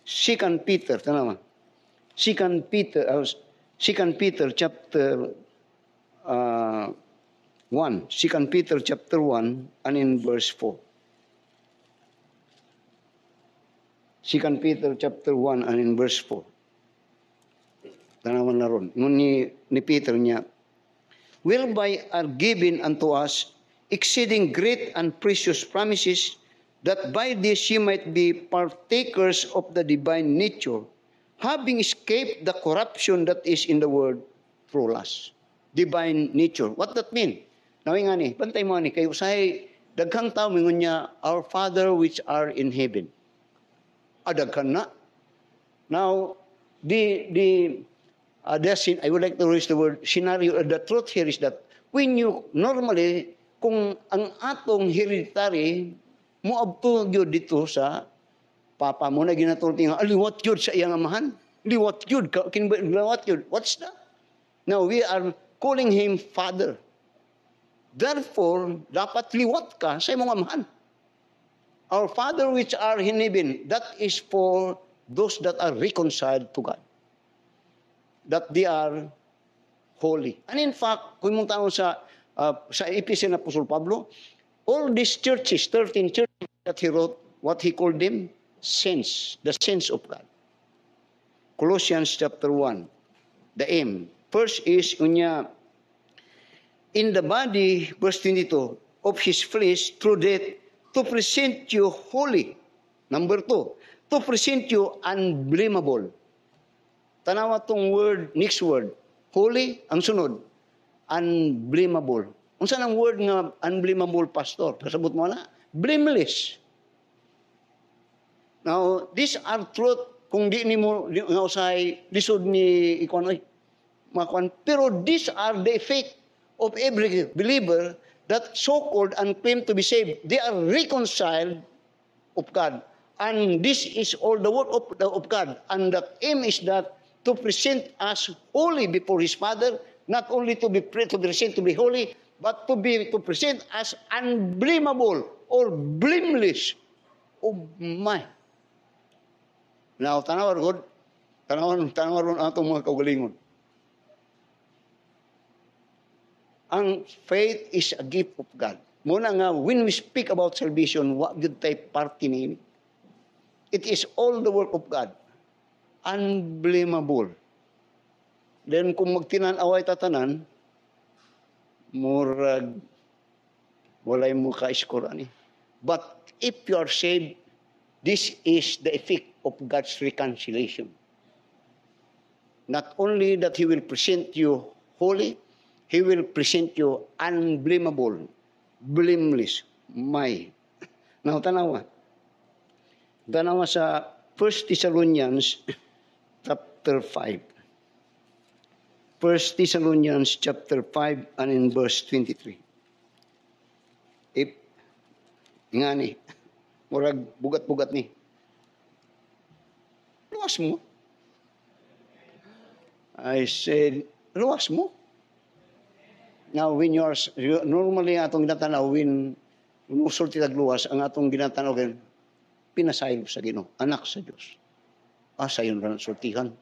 2 Peter, tama. 2 Peter chapter 1. 2 Peter chapter 1 and in verse 4. 2 Peter chapter 1 and in verse 4. Tanawan na ron. Ngun ni Peter niya, whereby are given unto us exceeding great and precious promises, that by this ye might be partakers of the divine nature, having escaped the corruption that is in the world through lust. Divine nature. What that mean? Nawin nga ni, bantay mo ni, kayo say, daghang tao mingon niya, our Father which are in heaven. Daghan na. Now, I would like to use the word scenario. The truth here is that when you normally, kung ang atong hereditary, muabto gyud dito sa papa mo na ginatulti nga, liwat gyud sa iyang amahan. Liwat gyud. Liwat gyud. What's that? Now, we are calling him Father. Therefore, dapat liwat ka sa imong amahan. Our Father which are in heaven, that is for those that are reconciled to God. That they are holy. And in fact, kung mong taon sa Ephesians na Apostol Pablo, all these churches, 13 churches that he wrote, what he called them? Saints, the saints of God. Colossians chapter 1, the aim. First is, in the body, verse 22, of his flesh, through death, to present you holy. Number 2, to present you unblameable. Tanawa tong word, next word. Holy, ang sunod. Unblameable. Kung saan ang word nga unblameable, pastor? Kasabot mo na? Blameless. Now, these are truth, kung di ni mo nga usay, lisod ni ikaw makuan. Pero these are the effect of every believer that so-called and claim to be saved. They are reconciled of God. And this is all the word of God. And the aim is that to present us holy before His Father, not only to be present to be holy, but to present us unblameable or blameless. Oh my! Now, tanawar God, tanawar ron atong mga kaugalingon. Ang faith is a gift of God. Muna nga, when we speak about salvation, what good type party ni ini? It is all the work of God. Unblameable. Then kung magtinan-away tatanan, murag, walay mo ka-score ani. But if you are saved, this is the effect of God's reconciliation. Not only that He will present you holy, He will present you unblameable, blameless. Now, tanawa sa 1 Thessalonians chapter 5. 1 Thessalonians chapter 5 and in verse 23. Nga ni, murag bugat-bugat ni. Luwas mo. I said, luwas mo. Now, when you are, normally atong ginatanaw, when umusulti tagluwas, ang atong ginatanaw, pinasayo sa Ginoo, anak sa Dios. Sayon ra sultihan.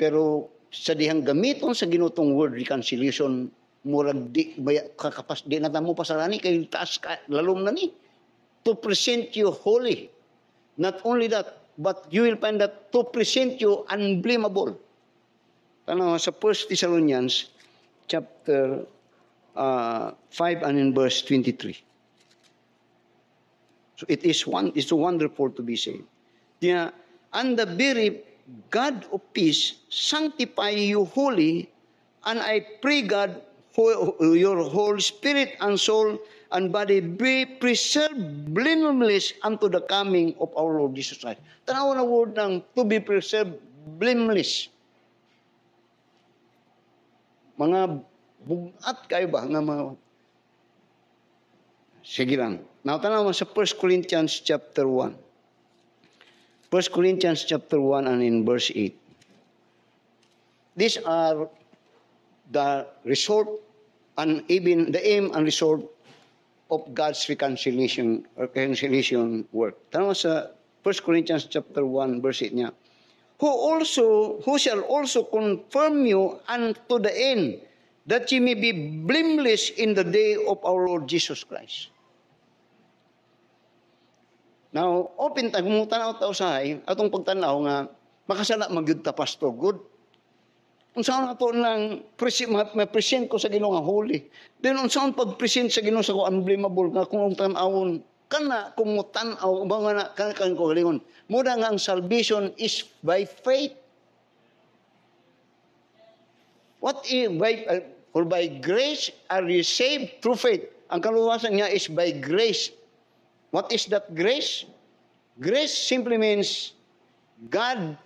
Pero sa dihang gamiton sa Ginoo tong word reconciliation, murag di kakapas di na mo pasarani kay taas lalom na ni. To present you holy. Not only that, but you will find that to present you unblameable. Tanaw sa 1 Thessalonians chapter 5 and in verse 23. So it's wonderful to be saved. Yeah, and the very God of peace sanctify you wholly, and I pray God your whole spirit and soul and body be preserved blameless unto the coming of our Lord Jesus Christ. Tanaw na word ng to be preserved blameless. Mga bugat kayo ba nga mga... Sige lang. Now, tanaw mo sa 1 Corinthians chapter 1. 1 Corinthians chapter 1 and in verse 8. These are the result and even the aim and result of God's reconciliation work. Tama sa 1 Corinthians chapter 1 verse 8 niya. Who shall also confirm you unto the end, that ye may be blameless in the day of our Lord Jesus Christ. Now, open tagmutan tao sahay, atong pagtanaw nga, makasala magyud ta pastor, good. Kung saan na ito lang, ma-present ko sa Ginoo nga holy. Then, kung saan pag-present sa Ginoo sa ko unblameable, nga kung tanawon, kana kung tanaw, mga na, kana ko galingon. Muna nga ang salvation is by faith. For by grace are you saved through faith. Ang kaluwasan niya is by grace. What is that grace? Grace simply means God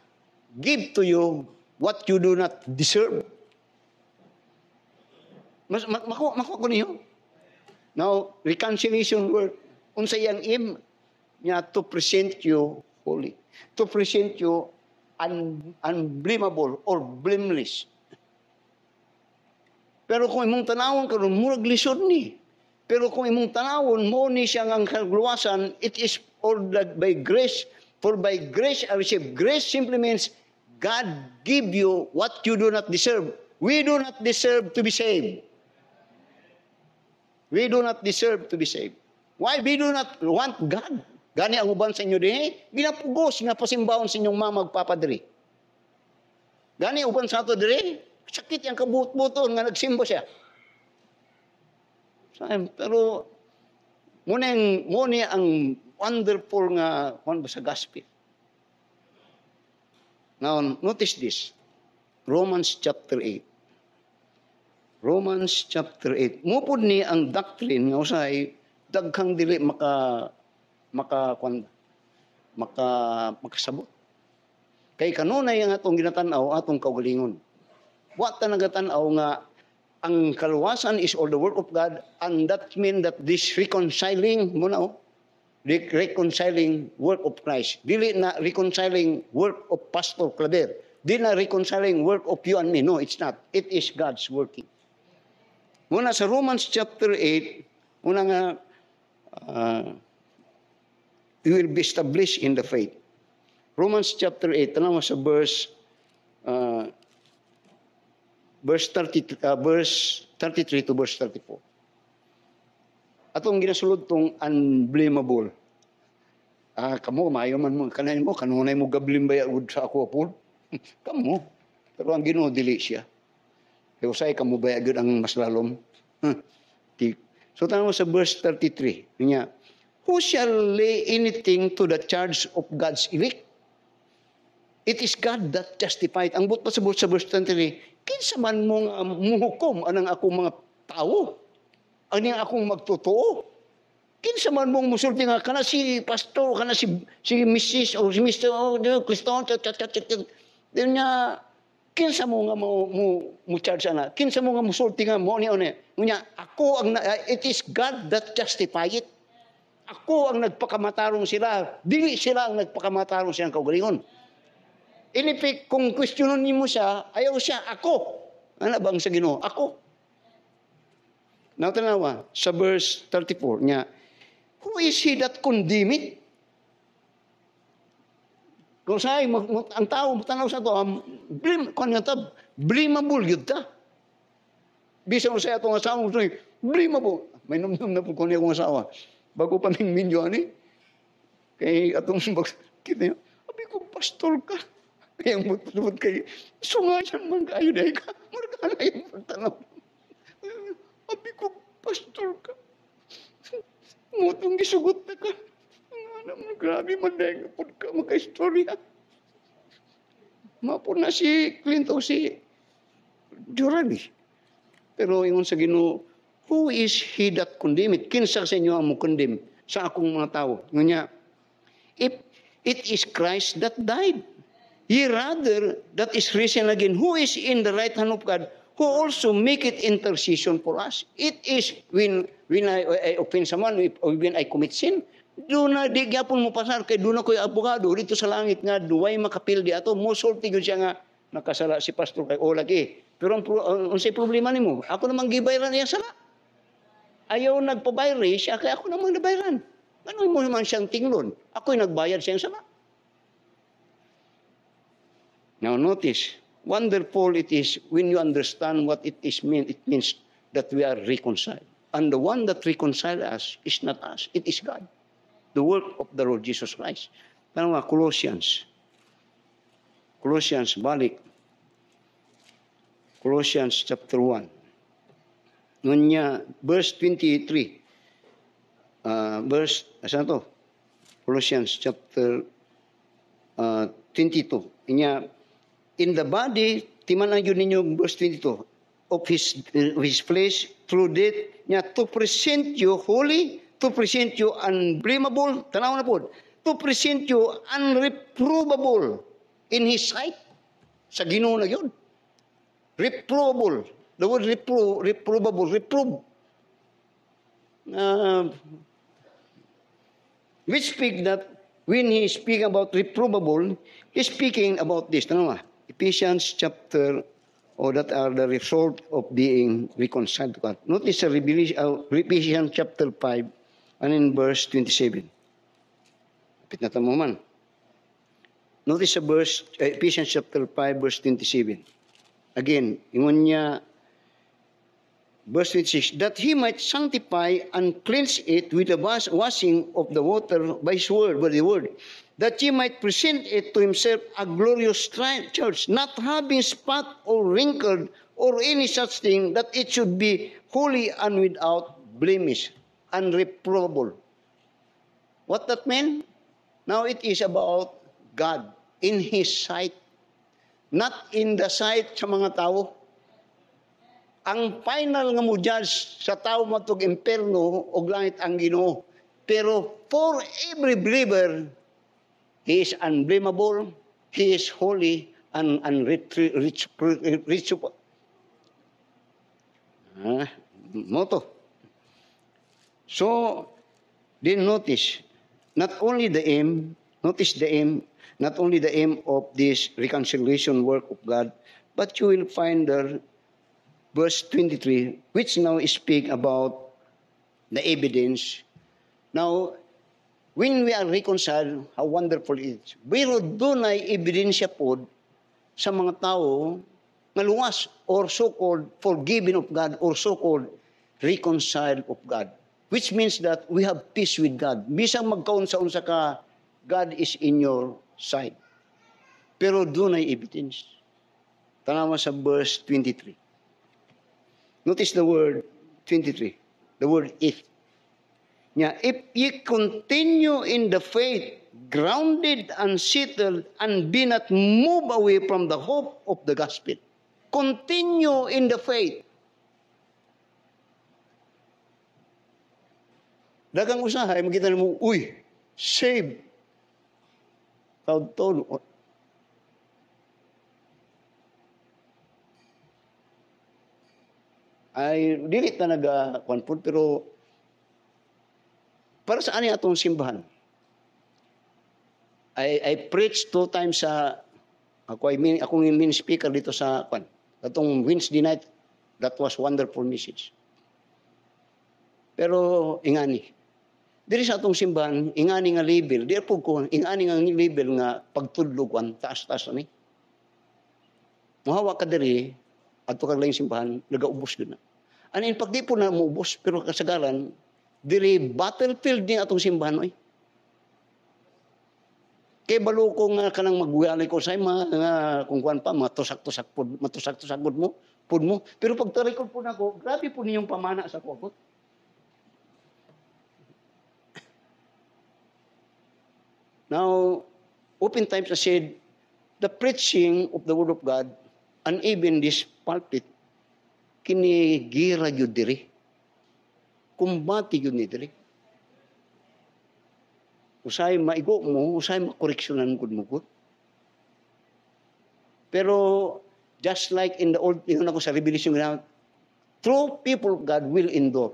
give to you what you do not deserve. Makuha ko niyo. Now, reconciliation work. Unsa yang aim niya to present you holy. To present you unblameable or blameless. Pero kung imong tanawon karon murag lisod ni. Pero kung imong tanawon mo ni siya ang kagluwasan, it is all by grace. For by grace I receive. Grace simply means God give you what you do not deserve. We do not deserve to be saved. We do not deserve to be saved. Why? We do not want God. Gani ang uban sa inyo din, ginapugos nga pasimbawon sa inyong mama magpapadiri. Gani uban sa ato diri, sakit yang kabut-buton nga nagsimba siya. Pero muna ang wonderful nga sa gospel. Now, notice this. Romans chapter 8. Romans chapter 8. Mupod ni ang doctrine nga usay daghang dili makasabot. Kay kanunay ang atong ginatanaw atong kaugalingon. Wa ta nagatanaw nga ang kaluwasan is all the work of God, and that mean that this reconciling reconciling work of Christ. Dili na reconciling work of Pastor Claver. Dili na reconciling work of you and me. No, it's not. It is God's working. Muna sa Romans chapter 8, muna nga you will be established in the faith. Romans chapter 8, tanaw sa verse 33 to verse 34. Atong ginasulod tong unblameable. Kamo maayo man mo kanay mo kanunay mo gablimbay ud sa ako apod. Kamo. Pero ang Ginoo dili siya. Kay usay kamo bayagud ang mas lalom. So tanaw sa verse 33 niya. Who shall lay anything to the charge of God's elect? It is God that justified. Ang buot pa sa verse 23, kinsa man mo muhukom anang akong mga tao? Ang akong magtotoo? Kinsa man mong musulti nga kana si pastor, kana si Mrs. o si Mr. Kriston, din niya, kinsa mo nga mo charge na? Kinsa mo nga musulti nga mo ni one? Nya ako ang it is God that justify it. Ako ang nagpakamatarong sila. Dili sila ang nagpakamatarong siyang kaugalingon. Inipik, kung questionon nimo siya, ayaw siya, ako. Ano bang sa Ginoo? Ako. Now, tanawa, sa verse 34 niya, who is he that condemneth? Kung sa'y, ang tao, tanaw sa ito, blamable yun ta. Bisa mo sa itong asawa, blamable. May numdum na po kung niya kong asawa. Bago pa ng minyo, ani? Kaya atong kita niya, sabi ko, pastor ka. Kaya mutulod kayo, sungayan man kayo dahil ka. Maragana yung pagtanaw. Sabi ko, pastor ka. Mutong gisugot na ka. Grabe man dahil ka maka-istorya. Mapo na si Clint o si Jorani. Pero yung sa Ginoo, who is he that condemneth? Kinsa sa inyo ang mo condemn sa akong mga tao? Ngunya, if it is Christ that died, ye rather that is risen again, who is in the right hand of God, who also make it intercession for us. It is when I offend someone, or when I commit sin, Doon na, di gyapon mo pasar, kay doon na ko'y abogado, dito sa langit nga, duway makapil di ato, mo sulti yun siya nga, nakasala si pastor kay o lagi. Pero ang say problema nimo, ako namang gibayran niya sala. Ayaw nagpabayri siya, kaya ako namang nabayran. Ano mo naman siyang tinglon? Ako'y nagbayad siyang sala. Now notice, wonderful it is when you understand what it mean. It means that we are reconciled. And the one that reconcile us is not us, it is God. The work of the Lord Jesus Christ. Parang mga Colossians, balik. Colossians chapter 1. Nunya, verse 23. Asan to? Colossians chapter 22. In the body, timanan yun ninyo, verse 22, of his flesh, through death, niya, to present you holy, to present you unblameable, tanaw na po, to present you unreprovable in his sight. Sa Ginoo na yun. Reprovable. The word reprovable, reprove. We speak that when he is speaking about reprovable, he's speaking about this. Tanaw na, Ephesians chapter, that are the result of being reconciled to God. Notice the Ephesians chapter 5 and in verse 27. Kapit na tamo man. Notice the verse, Ephesians chapter 5 verse 27. Again, ingon niya, verse 26, that he might sanctify and cleanse it with the washing of the water by his word, by the word, that he might present it to himself a glorious church, not having spot or wrinkle or any such thing, that it should be holy and without blemish, unreprovable. What that mean? Now it is about God in His sight, not in the sight sa mga tao. Ang final nga mo judge sa tao matog imperno o langit ang Ginoo. Pero for every believer, he is unblameable, he is holy, and unreachable. Moto. So, then notice, not only the aim of this reconciliation work of God, but you will find there verse 23, which now speak about the evidence. Now, when we are reconciled, how wonderful it is. Pero doon ay ebidensya po sa mga tao na luwas or so-called forgiven of God or so-called reconciled of God. Which means that we have peace with God. Bisang magkaunsa-unsa ka, God is in your side. Pero doon ay evidence. Tanawa sa verse 23. Notice the word 23. The word if. If ye continue in the faith, grounded and settled, and be not moved away from the hope of the gospel. Continue in the faith. Dagang usahay, makita mo, save. Taon-taon. Ay, dili na nag-confront, pero para sa ani atong simbahan. I preached 2 times sa akong main speaker dito sa atong Wednesday night. That was wonderful message. Pero ingani. Diri sa atong simbahan, ingani nga level, di po ko ingani nga level nga pagtudlog taas-taas ani. Mahawa ka diri adto kag laing simbahan, nagaubos gyud na. Ani pag di po na muubos, pero kasagaran diri battlefield din atong simbahan oy. Kay balo ko nga kanang magwalay ko say mga kung kuan pa matusak-tusak pud mo. Pero pag tarikod po nako, grabe po niyong pamana sa ko. Now, oftentimes I said, the preaching of the Word of God, and even this pulpit, kinigira yun diri. Kumbati yun ni diri. Usay maigo mo, usay makoreksyonan gud mo gud. Pero, just like in the old, yun ako sa Revelation, true people of God will endure.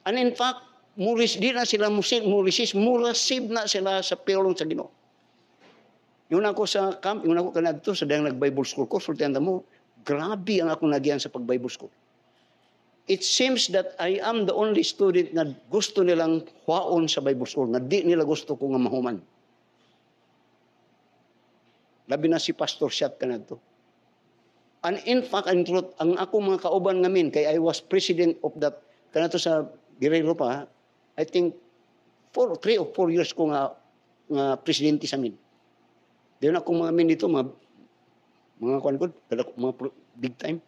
And in fact, di na sila receive na sila sa pilong sa Ginoo. Yun ako sa camp, yun ako kanadto sa dayang nag-Bible school ko, sultihan mo, grabe ang ako nagyan sa pag-Bible school. It seems that I am the only student na gusto nilang huwaon sa Bible school, na di nila gusto ko nga mahuman. Labi na si Pastor Siat kanadto. And in fact, in truth, ang ako mga kauban ngamin, kay I was president of that, kanadto sa Guerrero pa, I think 3 or 4 years ko nga presidente sa amin. Diyan ako mga amin dito, mga kuan ko, mga big time.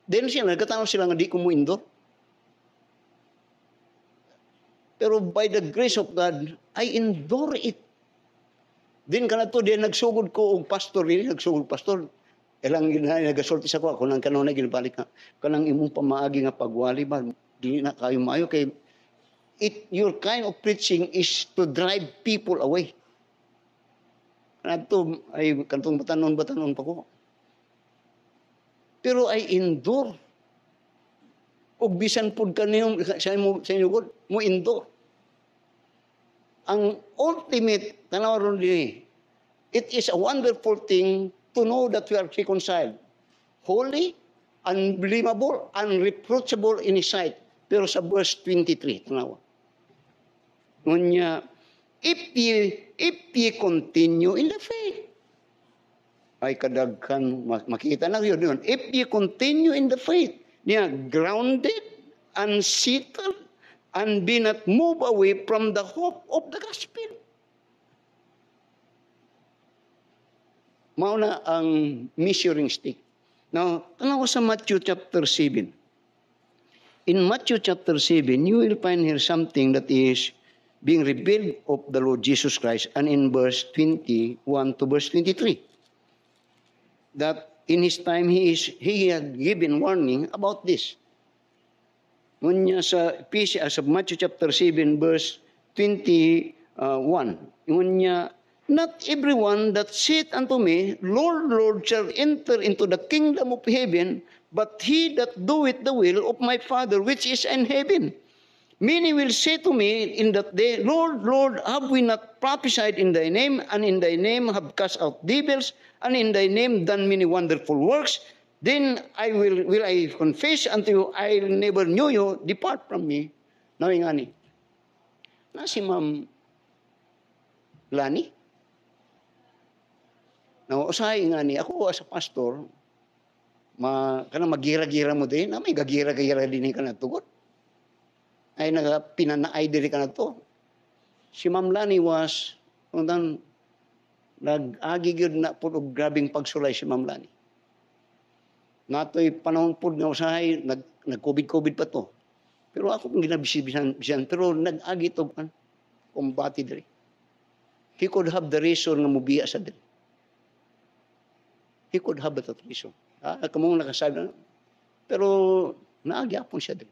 Then siya, nagkatanaw sila nga di ko mo indoor. Pero by the grace of God, I endure it. Then kanadto din nagsugod ko og pastor, nagsugod pastor. Ilang nagasulti sa ko, ako nang kanunay ginbalik ka. Kanang imong pamaagi nga pagwali ba, di na kayo maayo kay your kind of preaching is to drive people away. Kanadto ay kantong batanon pa ko. Pero I endure. Og bisan pud kaniyo sa inyo God, mo endure. Ang ultimate tanaw ron dinhi, it is a wonderful thing to know that we are reconciled. Holy, unbelievable, unreproachable in His sight. Pero sa verse 23, tanawa. Ngunya, if ye continue in the faith. Ay kadaghan, makita na yun. If ye continue in the faith, niya, grounded, unsettled, and be not moved away from the hope of the gospel. Mauna ang measuring stick. Now, tanaw sa Matthew chapter 7. In Matthew chapter 7, you will find here something that is being revealed of the Lord Jesus Christ, and in verse 21 to verse 23. That in His time, He had given warning about this. Ngunya sa Matthew chapter 7, verse 21. Ngunya, not everyone that saith unto me, Lord, Lord, shall enter into the kingdom of heaven, but he that doeth the will of my Father which is in heaven. Many will say to me in that day, Lord, Lord, have we not prophesied in thy name, and in thy name have cast out devils, and in thy name done many wonderful works? Then will I confess unto you, I never knew you, depart from me. Nawing ani. Na si Ma'am Lani? Now, usahay nga ni, ako as a pastor, kanang magira-gira mo din, may gagira-gira din ka na tugot. Ay pinanaay din ka na to. Si Ma'am Lani was, nag-agigid na po og grabing pagsulay si Ma'am Lani. Nato'y panahon po na usahay, nag-COVID pa to. Pero ako kung ginabisibisan, pero nag-agi to kan, kumbati diri. He could have the reason na mubiya sa diri. He could have that reason. Kamong nakasabi na. Pero naagyapon siya din.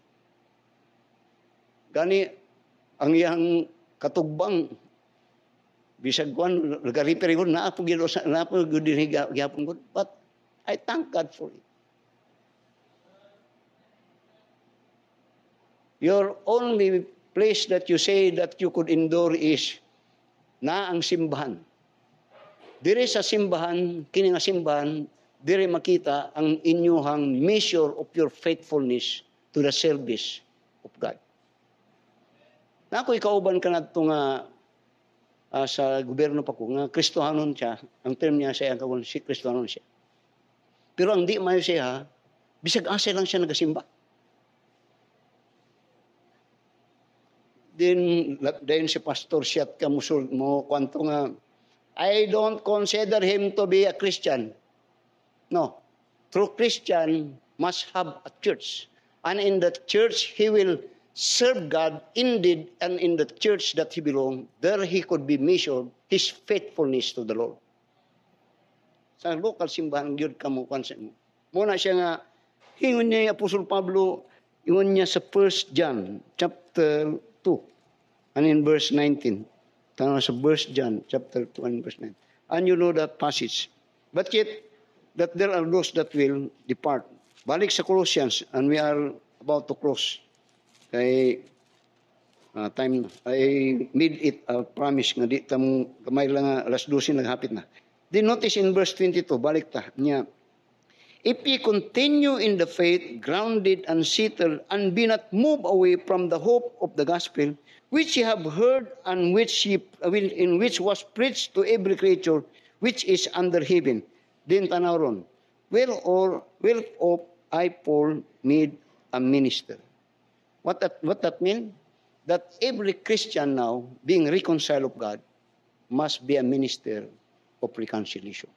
Gani, ang iyang katugbang, bisag kuan, nag-repair ko, naapog yun din gyapon ko. But I thank God for it. Your only place that you say that you could endure is na ang simbahan. Dire sa simbahan, kini nga simbahan, dire makita ang inyuhang measure of your faithfulness to the service of God. Na ako ikauban ka na ito nga sa gobyerno pa ko, nga Kristohanon siya, ang term niya siya, si Kristohanon siya. Pero ang di mayo siya, bisag asa lang siya nagasimba. Then si Pastor Siat ka mo kwanto nga, I don't consider him to be a Christian. No. True Christian must have a church. And in the church, he will serve God indeed, and in the church that he belongs, there he could be measured his faithfulness to the Lord. Sa local simbahan, yun ka mo kwansa mo. Muna siya nga, hingon niya Apostol Pablo, hingon niya sa 1 John chapter 2, and in verse 19. Tanaw sa 1 John chapter 2 and verse 9. And you know that passage. But yet, that there are those that will depart. Balik sa Colossians, and we are about to close. Kay time, I made it a promise nga di tam kamay lang nga alas 12 naghapit na. Then notice in verse 22, balik ta niya. If ye continue in the faith, grounded and settled, and be not moved away from the hope of the gospel, which ye have heard, and in which was preached to every creature which is under heaven. Then tanaw ron, well of I Paul made a minister. What that mean? That every Christian now, being reconciled of God, must be a minister of reconciliation.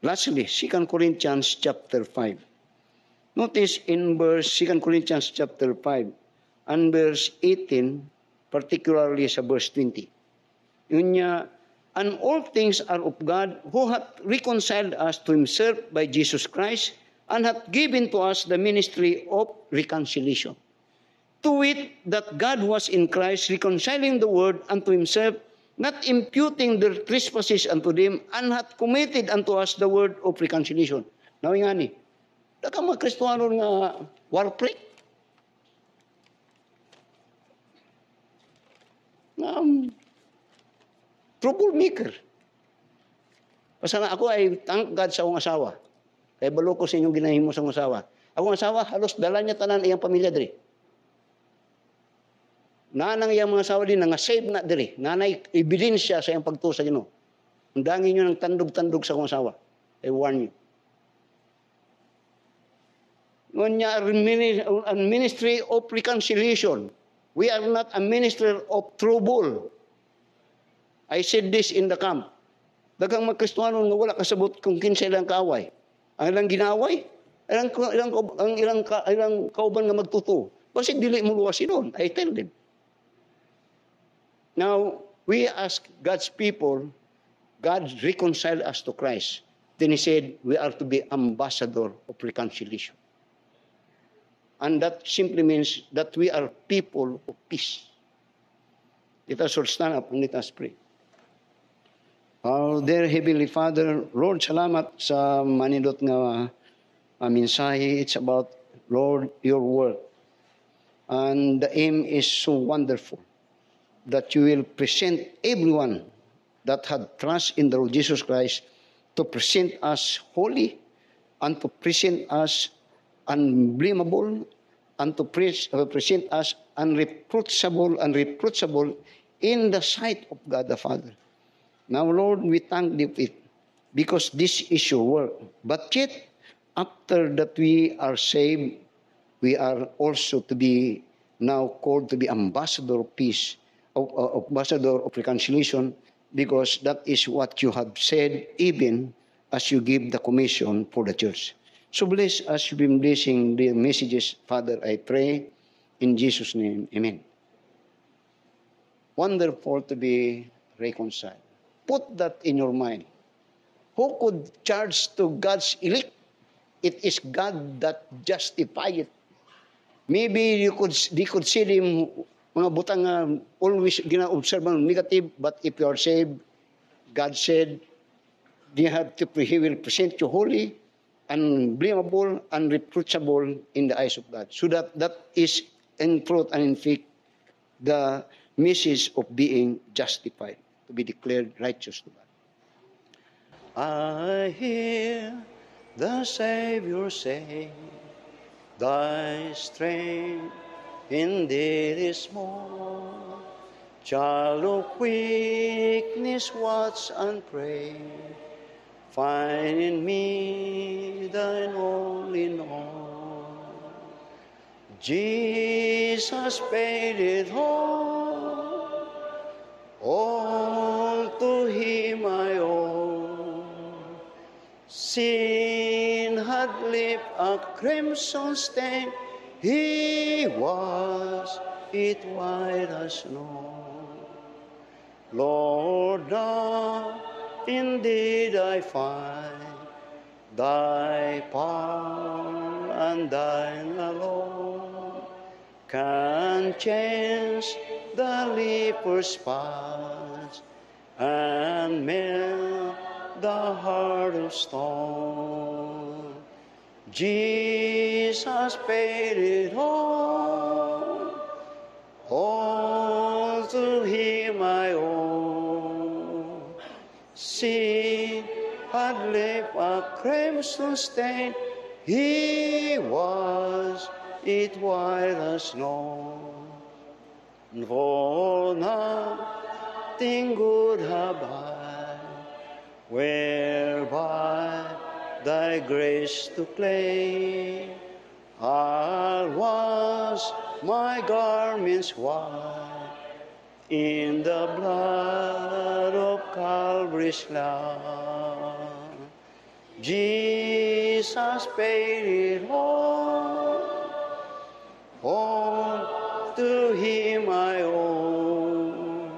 Lastly, 2 Corinthians chapter 5. Notice in 2 Corinthians chapter 5 and verse 18, particularly sa verse 20. Yun niya, and all things are of God, who hath reconciled us to himself by Jesus Christ, and hath given to us the ministry of reconciliation. To wit, that God was in Christ reconciling the world unto himself, not imputing their trespasses unto them, and hath committed unto us the word of reconciliation. Now nga ni, daga mga Kristohanon nga warplay. Troublemaker. Pasana ako ay thank God sa akong asawa. Kaya balo ko sa inyong ginahimo sa akong asawa. Akong asawa, halos dala niya tanan iyang pamilya diri. Nanang iyang mga asawa din, nga-save na diri. Nanay, ebidensya sa iyang pagtuo sa Ginoo. Undangin nyo ng tandog-tandog sa akong asawa. I warn you. Ngunya, a ministry of reconciliation. We are not a minister of trouble. I said this in the camp. Dagang magkristuano nga wala kasabot kung kinsa ilang kaaway. Ang ilang ginaway, ilang kauban nga magtuto. Basig dili mo luwasin doon. I tell them. Now, we ask God's people, God reconciled us to Christ. Then he said, we are to be ambassador of reconciliation. And that simply means that we are people of peace. Let us all stand up and let us pray. Our dear Heavenly Father, Lord, salamat sa manindot nga mensahe. It's about, Lord, your word. And the aim is so wonderful that you will present everyone that had trust in the Lord Jesus Christ to present us holy and to present us unblameable and to present us unreproachable in the sight of God the Father. Now, Lord, we thank thee for it because this is your work. But yet, after that we are saved, we are also to be now called to be ambassador of peace, ambassador of reconciliation, because that is what you have said even as you give the commission for the church. So bless us, you've been blessing the messages, Father, I pray in Jesus' name, amen. Wonderful to be reconciled. Put that in your mind. Who could charge to God's elect? It is God that justifies it. Maybe they could see them mga butang always gina-observe ng negative, but if you are saved, God said, he will present you holy, unblameable, unreproachable in the eyes of God. So that is in truth and in faith the message of being justified, to be declared righteous to God. I hear the Savior say, thy strength indeed is small. Child of weakness, watch and pray. Find in me thine all in all. Jesus paid it all to him I owe. Sin had left a crimson stain, he was it white as snow. Lord, now indeed I find thy power and thine alone can change the leper's spots and melt the heart of stone. Jesus paid it all Sin had left a crimson stain. He was, it white as snow. For nothing good have I, whereby thy grace to claim. I'll wash my garments white in the blood of Calvary's Lamb. Jesus paid it all to him I owe.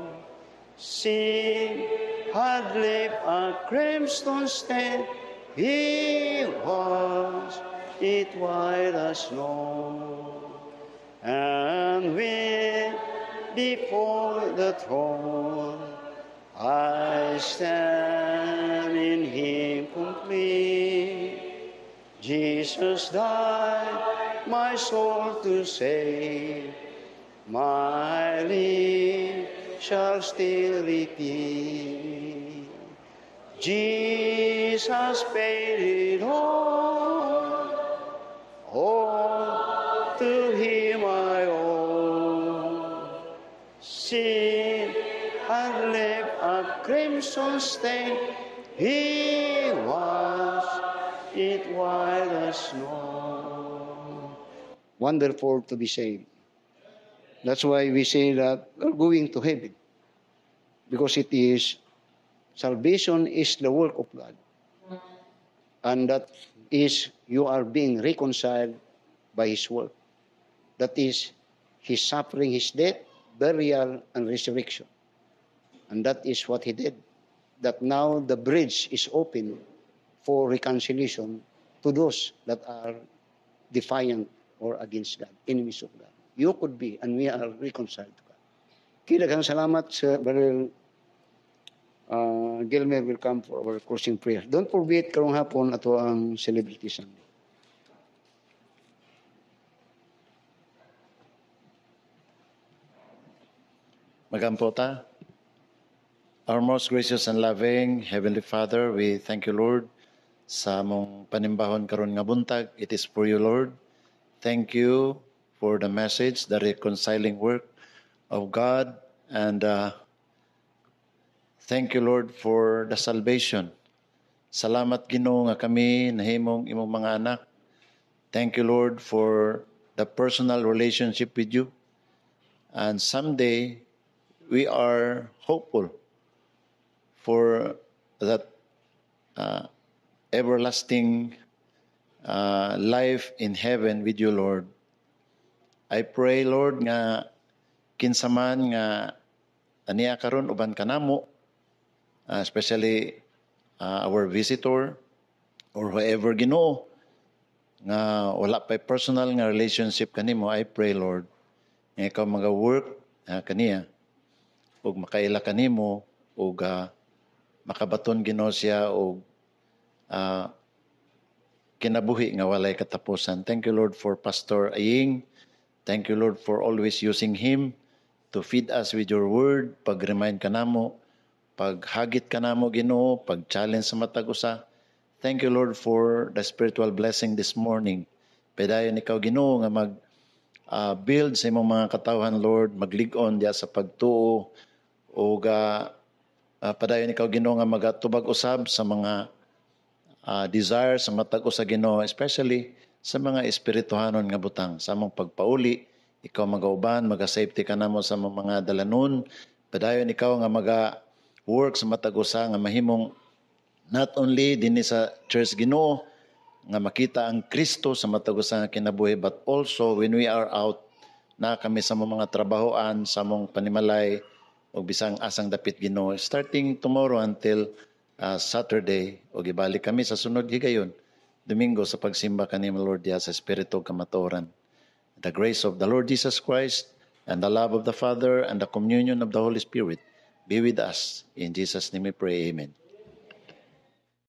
Sin had left a crimson stain, he was, it white as snow. And when before the throne I stand in him complete, Jesus died my soul to save, my lips shall still repeat. Jesus paid it all to him I owe. Sin had left a crimson stain, he was, it white as snow. Wonderful to be saved. That's why we say that we're going to heaven. Because it is, salvation is the work of God. And that is, you are being reconciled by His work. That is, His suffering, His death, burial, and resurrection. And that is what He did. That now the bridge is open for reconciliation to those that are defiant or against God, enemies of God. You could be, and we are reconciled to God. Daghang salamat sa Brother Gilmer will come for our closing prayer. Don't forget, karong hapon ato ang Celebrity Sunday. Magampota. Our most gracious and loving Heavenly Father, we thank you, Lord, sa mong panimbahon karon nga buntag. It is for you, Lord. Thank you for the message, the reconciling work of God, and thank you, Lord, for the salvation. Salamat, Ginoo, nga kami nahimong imong mga anak. Thank you, Lord, for the personal relationship with you. And someday, we are hopeful for that everlasting life in heaven with you, Lord. I pray, Lord, nga kinsaman nga aniya karon uban kanamo, especially our visitor or whoever, Ginoo, nga wala pa personal nga relationship kanimo. I pray, Lord, nga ikaw mag-work kaniya ug makaila kanimo ug makabaton, Ginoo, siya ug kinabuhi nga walay katapusan. Thank you, Lord, for Pastor Aying. Thank you, Lord, for always using him to feed us with your word, pag-remind kanamo, paghagit kanamo, Ginoo, pag-challenge sa matag usa. Thank you, Lord, for the spiritual blessing this morning. Padayon ikaw, Ginoo, nga build sa imong mga katawhan, Lord, maglig-on diya sa pagtuo o padayon ikaw, Ginoo, nga magatubag usab sa mga desires sa matag usa, Ginoo, especially sa mga espirituhanon nga butang. Sa among pagpauli, ikaw magauban, maga-safety ka namo sa mga dalanon. Padayon ikaw nga maga-work sa matag usa nga mahimong not only dinhi sa church, Ginoo, nga makita ang Kristo sa matag usa nga kinabuhi, but also when we are out na kami sa mga trabahoan, sa among panimalay o bisang asang dapit, Ginoo, starting tomorrow until Saturday, o gibalik kami sa sunod higayon, Domingo, sa pagsimba kanimo, Lord, diya sa Espiritu kamatuoran. The grace of the Lord Jesus Christ and the love of the Father and the communion of the Holy Spirit be with us. In Jesus' name we pray, amen.